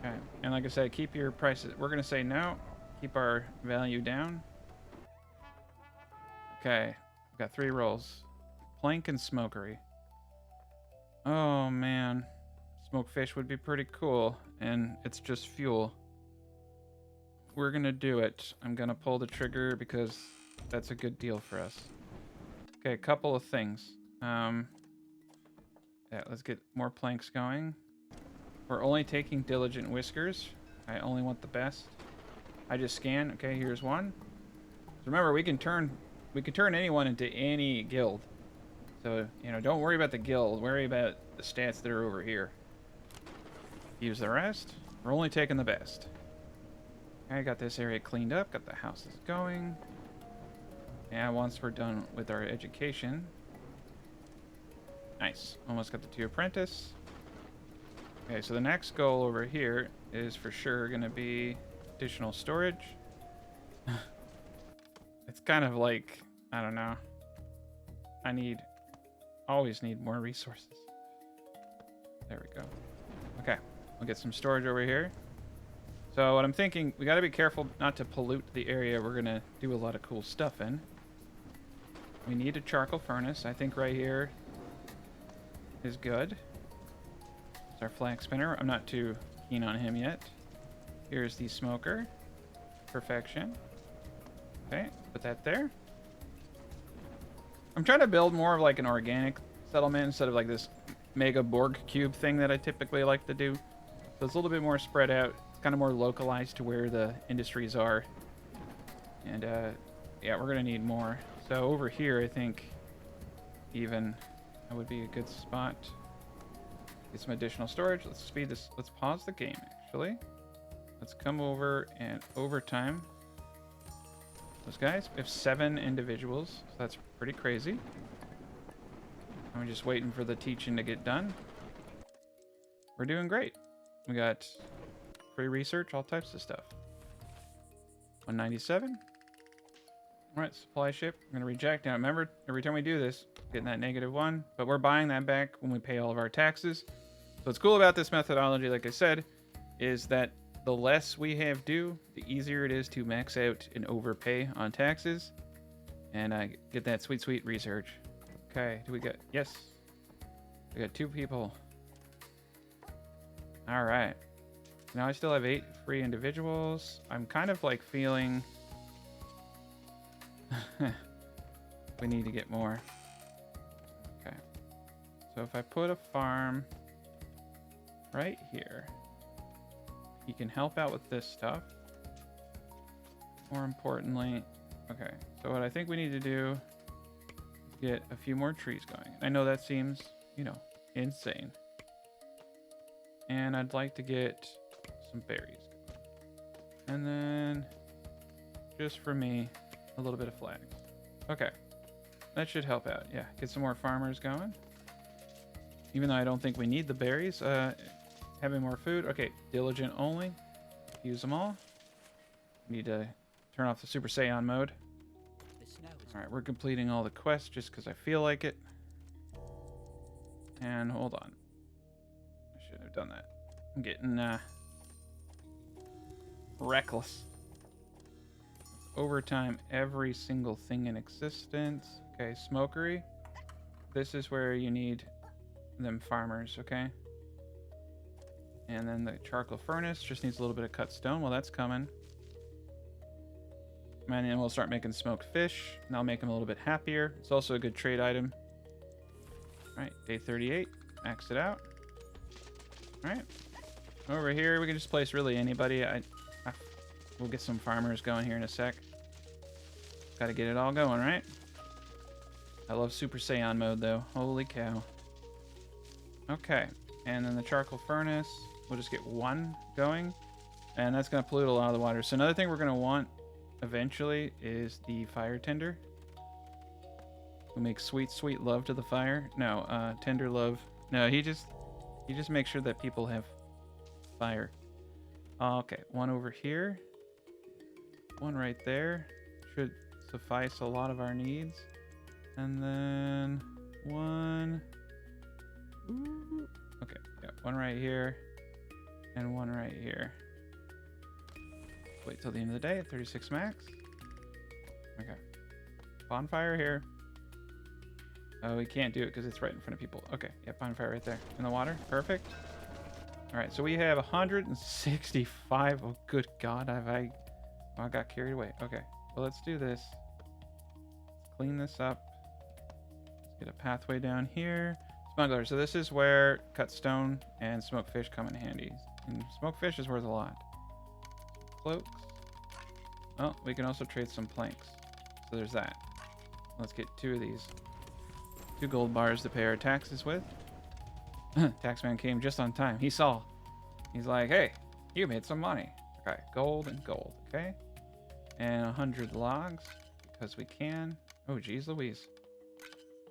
Okay, and like I said, keep your prices. We're gonna say no. Keep our value down. Okay, we've got 3 rolls. Plank and smokery. Oh man, smoked fish would be pretty cool, and it's just fuel. We're gonna do it. I'm gonna pull the trigger because that's a good deal for us. Okay, a couple of things. Yeah, let's get more planks going. We're only taking diligent whiskers. I only want the best. I just scan. Okay, here's 1. Remember, we can turn anyone into any guild. So, you know, don't worry about the guild. Worry about the stats that are over here. Use the rest. We're only taking the best. I got this area cleaned up. Got the houses going. And once we're done with our education... Nice. Almost got the 2 apprentice. Okay, so the next goal over here is for sure going to be additional storage. It's kind of like, I don't know. Always need more resources. There we go. Okay, we'll get some storage over here. So what I'm thinking, we got to be careful not to pollute the area we're going to do a lot of cool stuff in. We need a charcoal furnace. I think right here is good. It's our flax spinner. I'm not too keen on him yet. Here's the smoker. Perfection. Okay, put that there. I'm trying to build more of like an organic settlement instead of like this mega Borg cube thing that I typically like to do. So it's a little bit more spread out. It's kind of more localized to where the industries are. And yeah, we're gonna need more. So over here, I think even that would be a good spot. Get some additional storage. Let's speed this. Let's pause the game actually. Let's come over and overtime those guys. We have 7 individuals, so that's pretty crazy. And we're just waiting for the teaching to get done. We're doing great. We got free research, all types of stuff. 197. All right, supply ship. I'm gonna reject. Now remember, every time we do this, getting that -1, but we're buying that back when we pay all of our taxes. So what's cool about this methodology, like I said, is that the less we have due, the easier it is to max out and overpay on taxes. And I get that sweet, sweet research. Okay, do we get... Yes. We got 2 people. All right. Now I still have 8 free individuals. I'm kind of like feeling... we need to get more. Okay. So if I put a farm right here... He can help out with this stuff. More importantly, okay, so what I think we need to do is get a few more trees going. I know that seems, you know, insane. And I'd like to get some berries going. And then, just for me, a little bit of flax. Okay, that should help out. Yeah, get some more farmers going. Even though I don't think we need the berries. Having more food. Okay, diligent only. Use them all. Need to turn off the Super Saiyan mode. Alright, we're completing all the quests just because I feel like it. And hold on. I shouldn't have done that. I'm getting reckless. Overtime every single thing in existence. Okay, Smokery. This is where you need them farmers, okay? And then the charcoal furnace just needs a little bit of cut stone. Well, that's coming. And then we'll start making smoked fish. And I'll make them a little bit happier. It's also a good trade item. All right, day 38. Max it out. All right. Over here, we can just place really anybody. We'll get some farmers going here in a sec. Got to get it all going, right? I love Super Saiyan mode, though. Holy cow. Okay. And then the charcoal furnace. We'll just get 1 going. And that's going to pollute a lot of the water. So another thing we're going to want eventually is the fire tender. We'll make sweet, sweet love to the fire. No, tender love. No, he just makes sure that people have fire. Okay, 1 over here. 1 right there. Should suffice a lot of our needs. And then 1... Ooh. Okay, yeah, 1 right here. And 1 right here. Wait till the end of the day at 36 max. Okay. Bonfire here. Oh, we can't do it because it's right in front of people. Okay, yeah, bonfire right there. In the water. Perfect. Alright, so we have 165. Oh, good God. I got carried away. Okay, well, let's do this. Let's clean this up. Let's get a pathway down here. Smuggler. So this is where cut stone and smoked fish come in handy. And smoked fish is worth a lot. Cloaks. Oh, we can also trade some planks. So there's that. Let's get 2 of these. 2 gold bars to pay our taxes with. Taxman came just on time. He saw. He's like, hey, you made some money. Okay, gold and gold. Okay. And 100 logs because we can. Oh, geez Louise.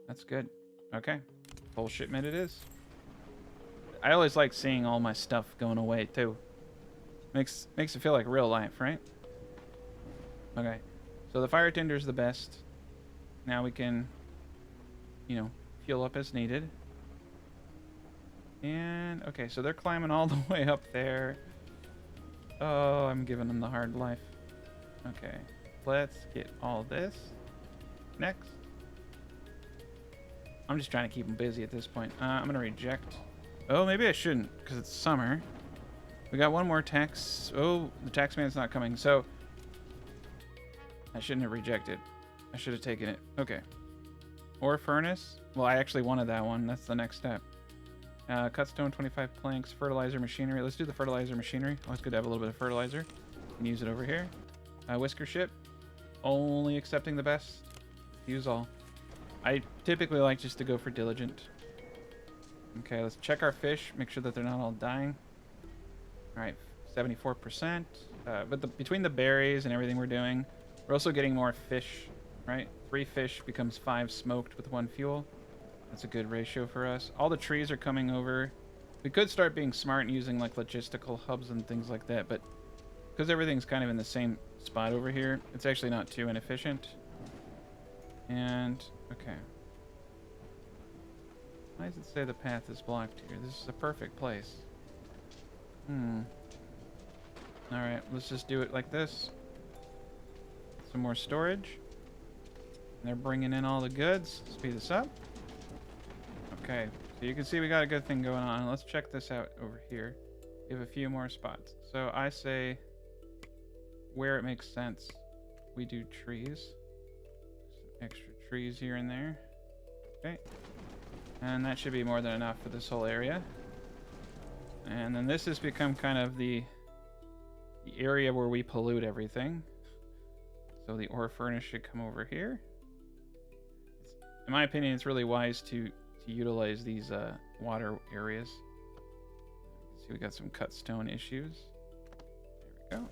That's good. Okay. Full shipment it is. I always like seeing all my stuff going away too. Makes it feel like real life, right? Okay. So the fire tinder's the best. Now we can, you know, fuel up as needed. And okay, so they're climbing all the way up there. Oh, I'm giving them the hard life. Okay. Let's get all this. Next. I'm just trying to keep them busy at this point. I'm going to reject. Oh, maybe I shouldn't, because it's summer. We got one more tax. Oh, the tax man's not coming. So I shouldn't have rejected. I should have taken it. Okay. Ore furnace. Well, I actually wanted that one. That's the next step. Cut stone, 25 planks. Fertilizer machinery. Let's do the fertilizer machinery. Always good to have a little bit of fertilizer. And use it over here. Whisker ship. Only accepting the best. Use all. I typically like just to go for diligent. Okay, let's check our fish. Make sure that they're not all dying. All right, 74%. But between the berries and everything we're doing, we're also getting more fish, right? 3 fish becomes 5 smoked with 1 fuel. That's a good ratio for us. All the trees are coming over. We could start being smart and using like logistical hubs and things like that, but because everything's kind of in the same spot over here, it's actually not too inefficient. And, okay. Why does it say the path is blocked here? This is a perfect place. Alright, let's just do it like this. Some more storage. And they're bringing in all the goods. Speed this up. Okay, so you can see we got a good thing going on. Let's check this out over here. We have a few more spots. So I say, where it makes sense, we do trees. Some extra trees here and there. Okay. And that should be more than enough for this whole area. And then this has become kind of the area where we pollute everything. So the ore furnace should come over here. In my opinion, it's really wise to utilize these water areas. See, we got some cut stone issues. There we go.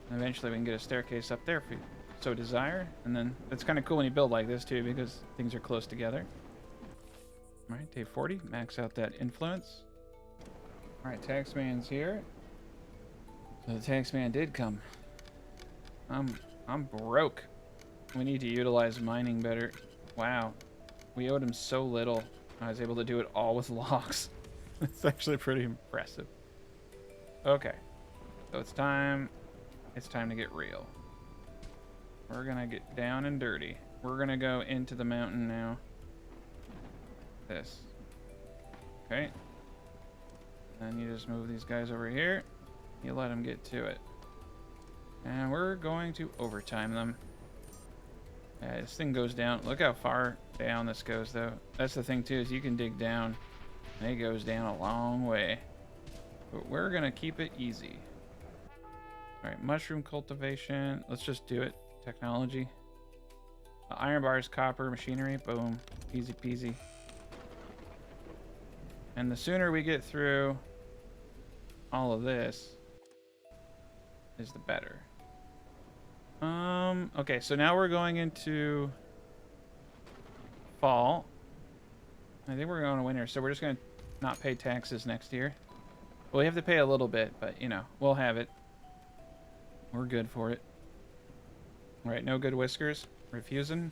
And eventually we can get a staircase up there if we so desire. And then it's kind of cool when you build like this too, because things are close together. All right, day 40, max out that influence. All right, taxman's here. So the taxman did come. I'm broke. We need to utilize mining better. Wow, we owed him so little. I was able to do it all with logs. It's actually pretty impressive. Okay, so it's time to get real. We're gonna get down and dirty. We're gonna go into the mountain now. This. Okay. Then you just move these guys over here. You let them get to it. And we're going to overtime them. Yeah, this thing goes down. Look how far down this goes, though. That's the thing, too, is you can dig down. And it goes down a long way. But we're going to keep it easy. All right, mushroom cultivation. Let's just do it. Technology. Iron bars, copper, machinery. Boom. Easy peasy. And the sooner we get through all of this is the better. Okay, so now we're going into fall. I think we're going to winter, so we're just going to not pay taxes next year. Well, we have to pay a little bit, but, you know, we'll have it. We're good for it. All right, no good whiskers. Refusing.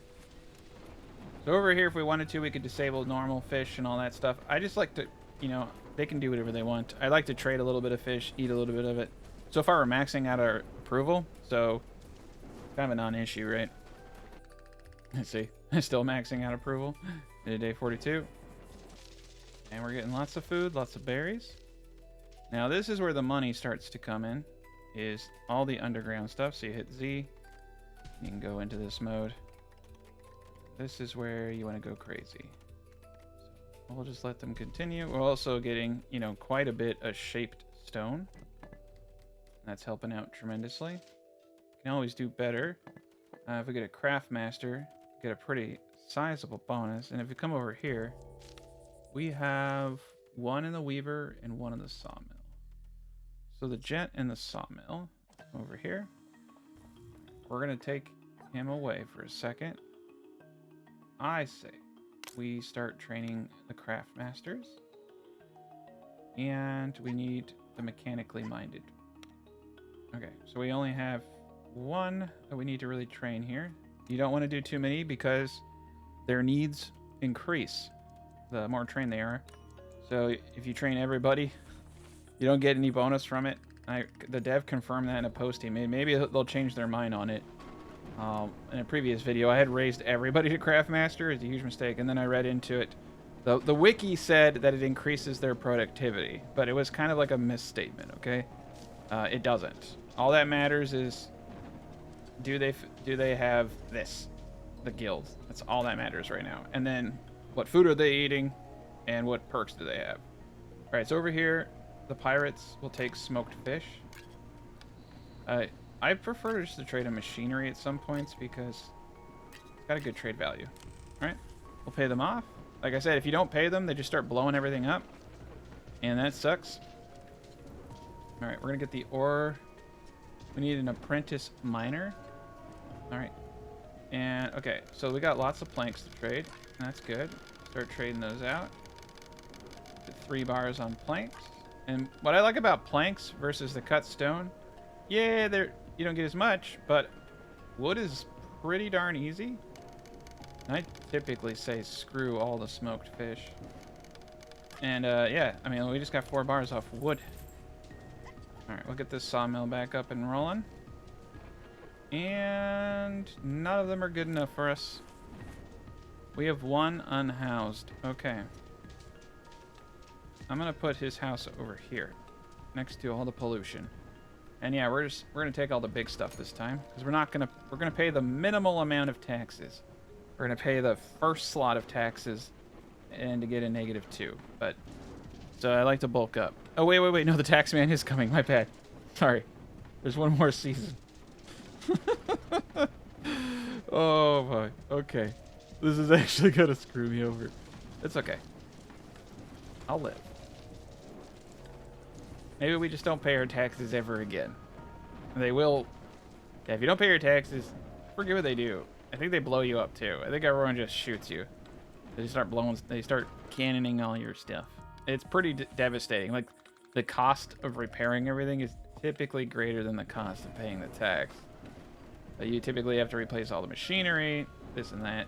So over here, if we wanted to, we could disable normal fish and all that stuff. I just like to, you know, they can do whatever they want. I like to trade a little bit of fish, eat a little bit of it. So far, we're maxing out our approval, so kind of a non-issue, right? Let's see. Still maxing out approval. Day 42. And we're getting lots of food, lots of berries. Now, this is where the money starts to come in, is all the underground stuff. So you hit Z. You can go into this mode. This is where you want to go crazy. So we'll just let them continue. We're also getting, you know, quite a bit of shaped stone. That's helping out tremendously. Can always do better. If we get a craft master, get a pretty sizable bonus. And if we come over here, we have 1 in the weaver and 1 in the sawmill. So the jet and the sawmill over here. We're going to take him away for a second. I say we start training the craft masters. And we need the mechanically minded. Okay, so we only have one that we need to really train here. You don't want to do too many because their needs increase the more trained they are. So if you train everybody, you don't get any bonus from it. The dev confirmed that in a post he made. Maybe they'll change their mind on it. In a previous video, I had raised everybody to Craftmaster. It's a huge mistake. And then I read into it. The wiki said that it increases their productivity, but it was kind of like a misstatement, okay? It doesn't. All that matters is, do they have this? The guild. That's all that matters right now. And then, what food are they eating? And what perks do they have? Alright, so over here, the pirates will take smoked fish. I prefer just to trade a machinery at some points because it's got a good trade value. Alright, we'll pay them off. Like I said, if you don't pay them, they just start blowing everything up. And that sucks. Alright, we're going to get the ore. We need an apprentice miner. Alright. And, okay, so we got lots of planks to trade. That's good. Start trading those out. Get 3 bars on planks. And what I like about planks versus the cut stone, yeah, you don't get as much, but wood is pretty darn easy. I typically say screw all the smoked fish. And, yeah, I mean, we just got 4 bars off wood. Alright, we'll get this sawmill back up and rolling. And none of them are good enough for us. We have 1 unhoused. Okay. I'm gonna put his house over here, next to all the pollution. And yeah, we're gonna take all the big stuff this time, because we're gonna pay the minimal amount of taxes. We're gonna pay the first slot of taxes, and to get a -2. But so I like to bulk up. Oh wait! No, the tax man is coming. My bad. Sorry. There's 1 more season. Oh boy. Okay. This is actually gonna screw me over. It's okay. I'll live. Maybe we just don't pay our taxes ever again. They will. Yeah, if you don't pay your taxes, forget what they do. I think they blow you up too. I think everyone just shoots you. They start cannoning all your stuff. It's pretty devastating. Like, the cost of repairing everything is typically greater than the cost of paying the tax. You typically have to replace all the machinery, this and that.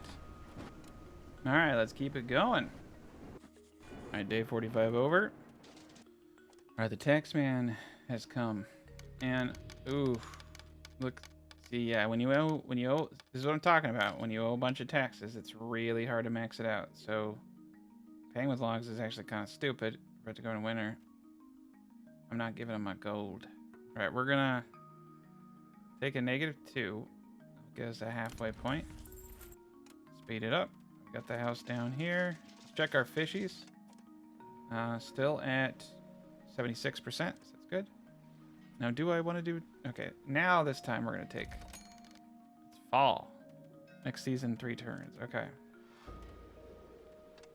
Alright, let's keep it going. Alright, day 45 over. Alright, the tax man has come. And, ooh, look, see, yeah, when you owe, this is what I'm talking about. When you owe a bunch of taxes, it's really hard to max it out. So, paying with logs is actually kind of stupid. We're about to go in winter. I'm not giving them my gold. Alright, we're gonna take a -2. Get us a halfway point. Speed it up. We got the house down here. Let's check our fishies. Still at 76%. So that's good. Now, do I want to do... Okay, now this time we're going to take... It's fall. Next season, 3 turns. Okay.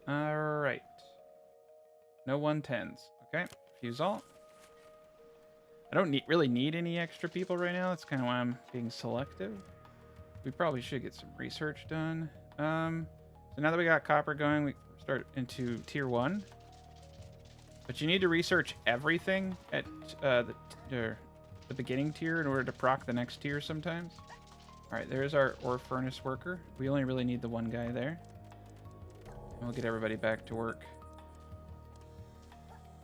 Alright. No 110s. Okay, fuse all. I don't really need any extra people right now. That's kind of why I'm being selective. We probably should get some research done. So now that we got copper going, we start into tier 1. But you need to research everything at the beginning tier in order to proc the next tier sometimes. Alright, there's our ore furnace worker. We only really need the 1 guy there. And we'll get everybody back to work.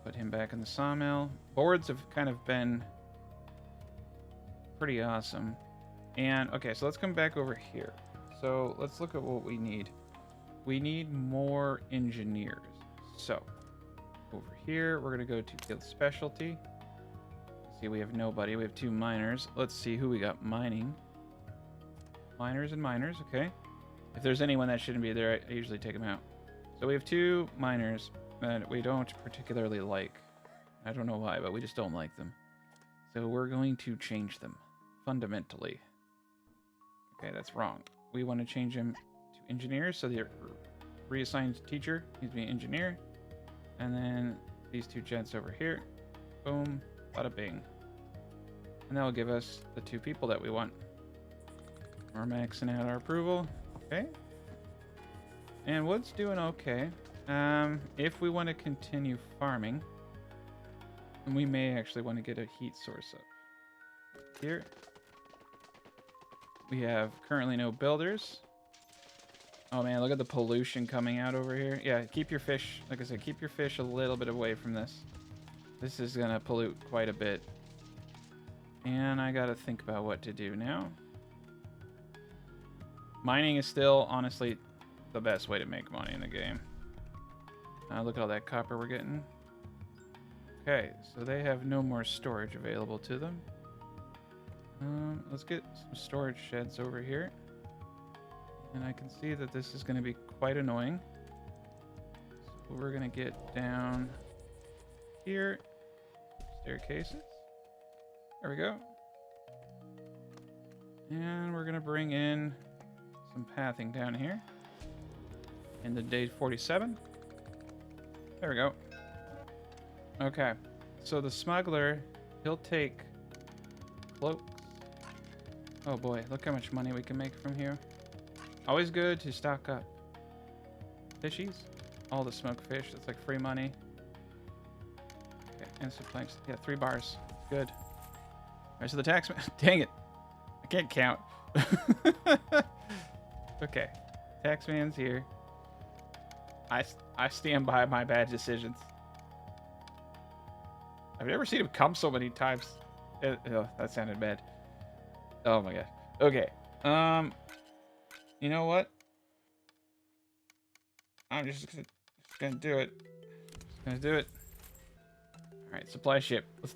Put him back in the sawmill. Boards have kind of been pretty awesome. And, okay, so let's come back over here. So, let's look at what we need. We need more engineers. So, over here, we're going to go to guild specialty. See, we have nobody. We have 2 miners. Let's see who we got mining. Miners and miners, okay. If there's anyone that shouldn't be there, I usually take them out. So we have 2 miners that we don't particularly like. I don't know why, but we just don't like them. So we're going to change them fundamentally. Okay, that's wrong. We want to change them to engineers, so the reassigned teacher needs to be an engineer. And then these 2 gents over here. Boom, bada bing. And that will give us the 2 people that we want. We're maxing out our approval. Okay. And wood's doing okay. If we want to continue farming, And we may actually want to get a heat source up here. We have currently no builders. Oh man, look at the pollution coming out over here. Yeah, keep your fish, like I said, keep your fish a little bit away from this. This is gonna pollute quite a bit. And I gotta think about what to do now. Mining is still, honestly, the best way to make money in the game. Look at all that copper we're getting. Okay, so they have no more storage available to them. Let's get some storage sheds over here. And I can see that this is going to be quite annoying. So we're going to get down here. Staircases. There we go. And we're going to bring in some pathing down here. Into day 47. There we go. Okay. So the smuggler, he'll take cloaks. Oh boy, look how much money we can make from here. Always good to stock up. Fishies. All the smoked fish. That's like free money. Okay, instant planks. Yeah, 3 bars. Good. Alright, so the taxman. Dang it. I can't count. Okay. Taxman's here. I stand by my bad decisions. I've never seen him come so many times. Oh, that sounded bad. Oh my god. Okay. You know what? I'm just gonna do it. All right, supply ship. Let's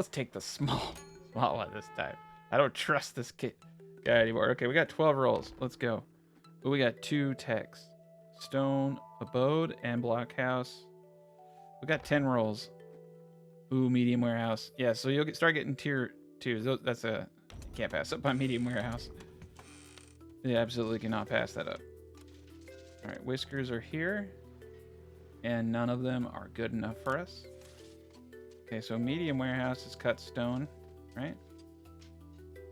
take the small one this time. I don't trust this guy anymore. Okay, we got 12 rolls. Let's go. Ooh, we got 2 techs. Stone abode and blockhouse. We got 10 rolls. Ooh, medium warehouse. Yeah, so you'll start getting tier 2. That's a can't pass up on medium warehouse. You absolutely cannot pass that up. All right, whiskers are here, and none of them are good enough for us. Okay, so medium warehouse is cut stone, right?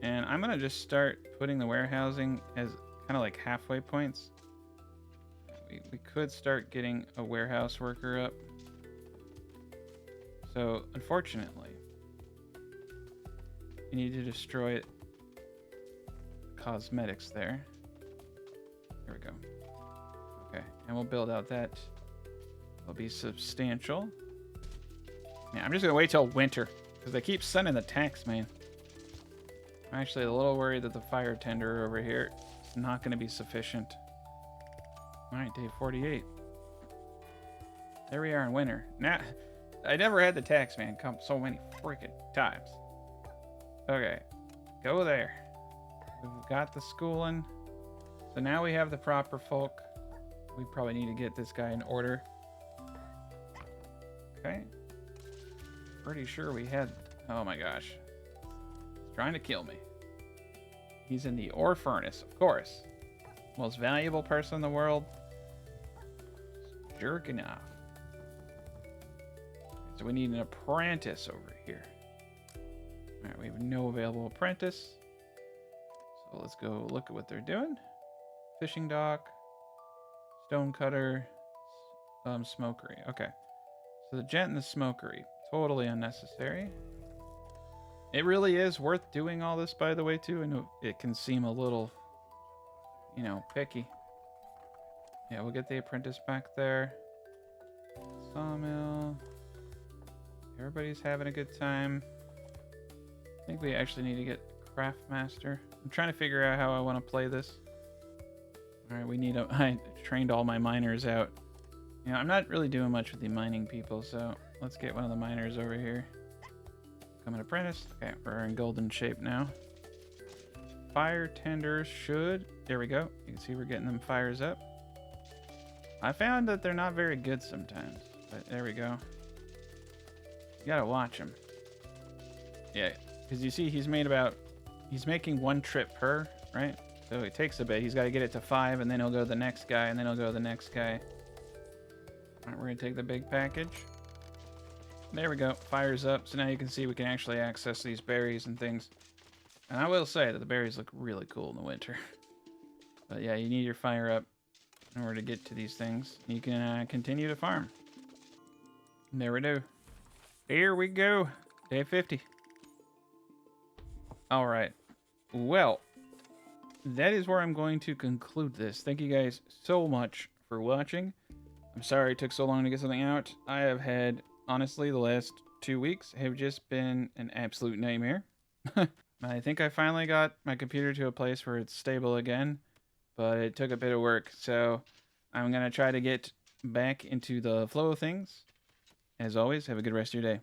And I'm gonna just start putting the warehousing as kind of like halfway points. We could start getting a warehouse worker up. So unfortunately, you need to destroy cosmetics there. There we go. Okay, and we'll build out that. It'll be substantial. Yeah, I'm just gonna wait till winter because they keep sending the tax, man. I'm actually a little worried that the fire tender over here is not going to be sufficient. All right, day 48. There we are in winter. Now, I never had the tax man come so many freaking times. Okay, go there. We've got the schooling. So now we have the proper folk. We probably need to get this guy in order. Okay. Pretty sure we had... Oh my gosh. He's trying to kill me. He's in the ore furnace, of course. Most valuable person in the world. Jerking off. So we need an apprentice over here. Alright, we have no available apprentice. So let's go look at what they're doing. Fishing dock. Stone cutter. Smokery. Okay. So the gent and the smokery. Totally unnecessary. It really is worth doing all this, by the way, too. I know it can seem a little, you know, picky. Yeah, we'll get the apprentice back there. Sawmill. Everybody's having a good time. I think we actually need to get Craftmaster. I'm trying to figure out how I want to play this. Alright, we need a... I trained all my miners out. You know, I'm not really doing much with the mining people, so let's get one of the miners over here. Become an apprentice. Okay, we're in golden shape now. Fire tenders should... There we go. You can see we're getting them fires up. I found that they're not very good sometimes, but there we go. You gotta watch him. Yeah, because you see he's making 1 trip per, right? So it takes a bit. He's got to get it to 5, and then he'll go to the next guy, and then he'll go to the next guy. All right, we're gonna take the big package. There we go. Fires up. So now you can see we can actually access these berries and things. And I will say that the berries look really cool in the winter. But yeah, you need your fire up in order to get to these things. You can continue to farm. And there we do. Here we go. Day 50. All right. Well, that is where I'm going to conclude this. Thank you guys so much for watching. I'm sorry it took so long to get something out. I have had, honestly, the last 2 weeks have just been an absolute nightmare. I think I finally got my computer to a place where it's stable again, but it took a bit of work, so I'm going to try to get back into the flow of things. As always, have a good rest of your day.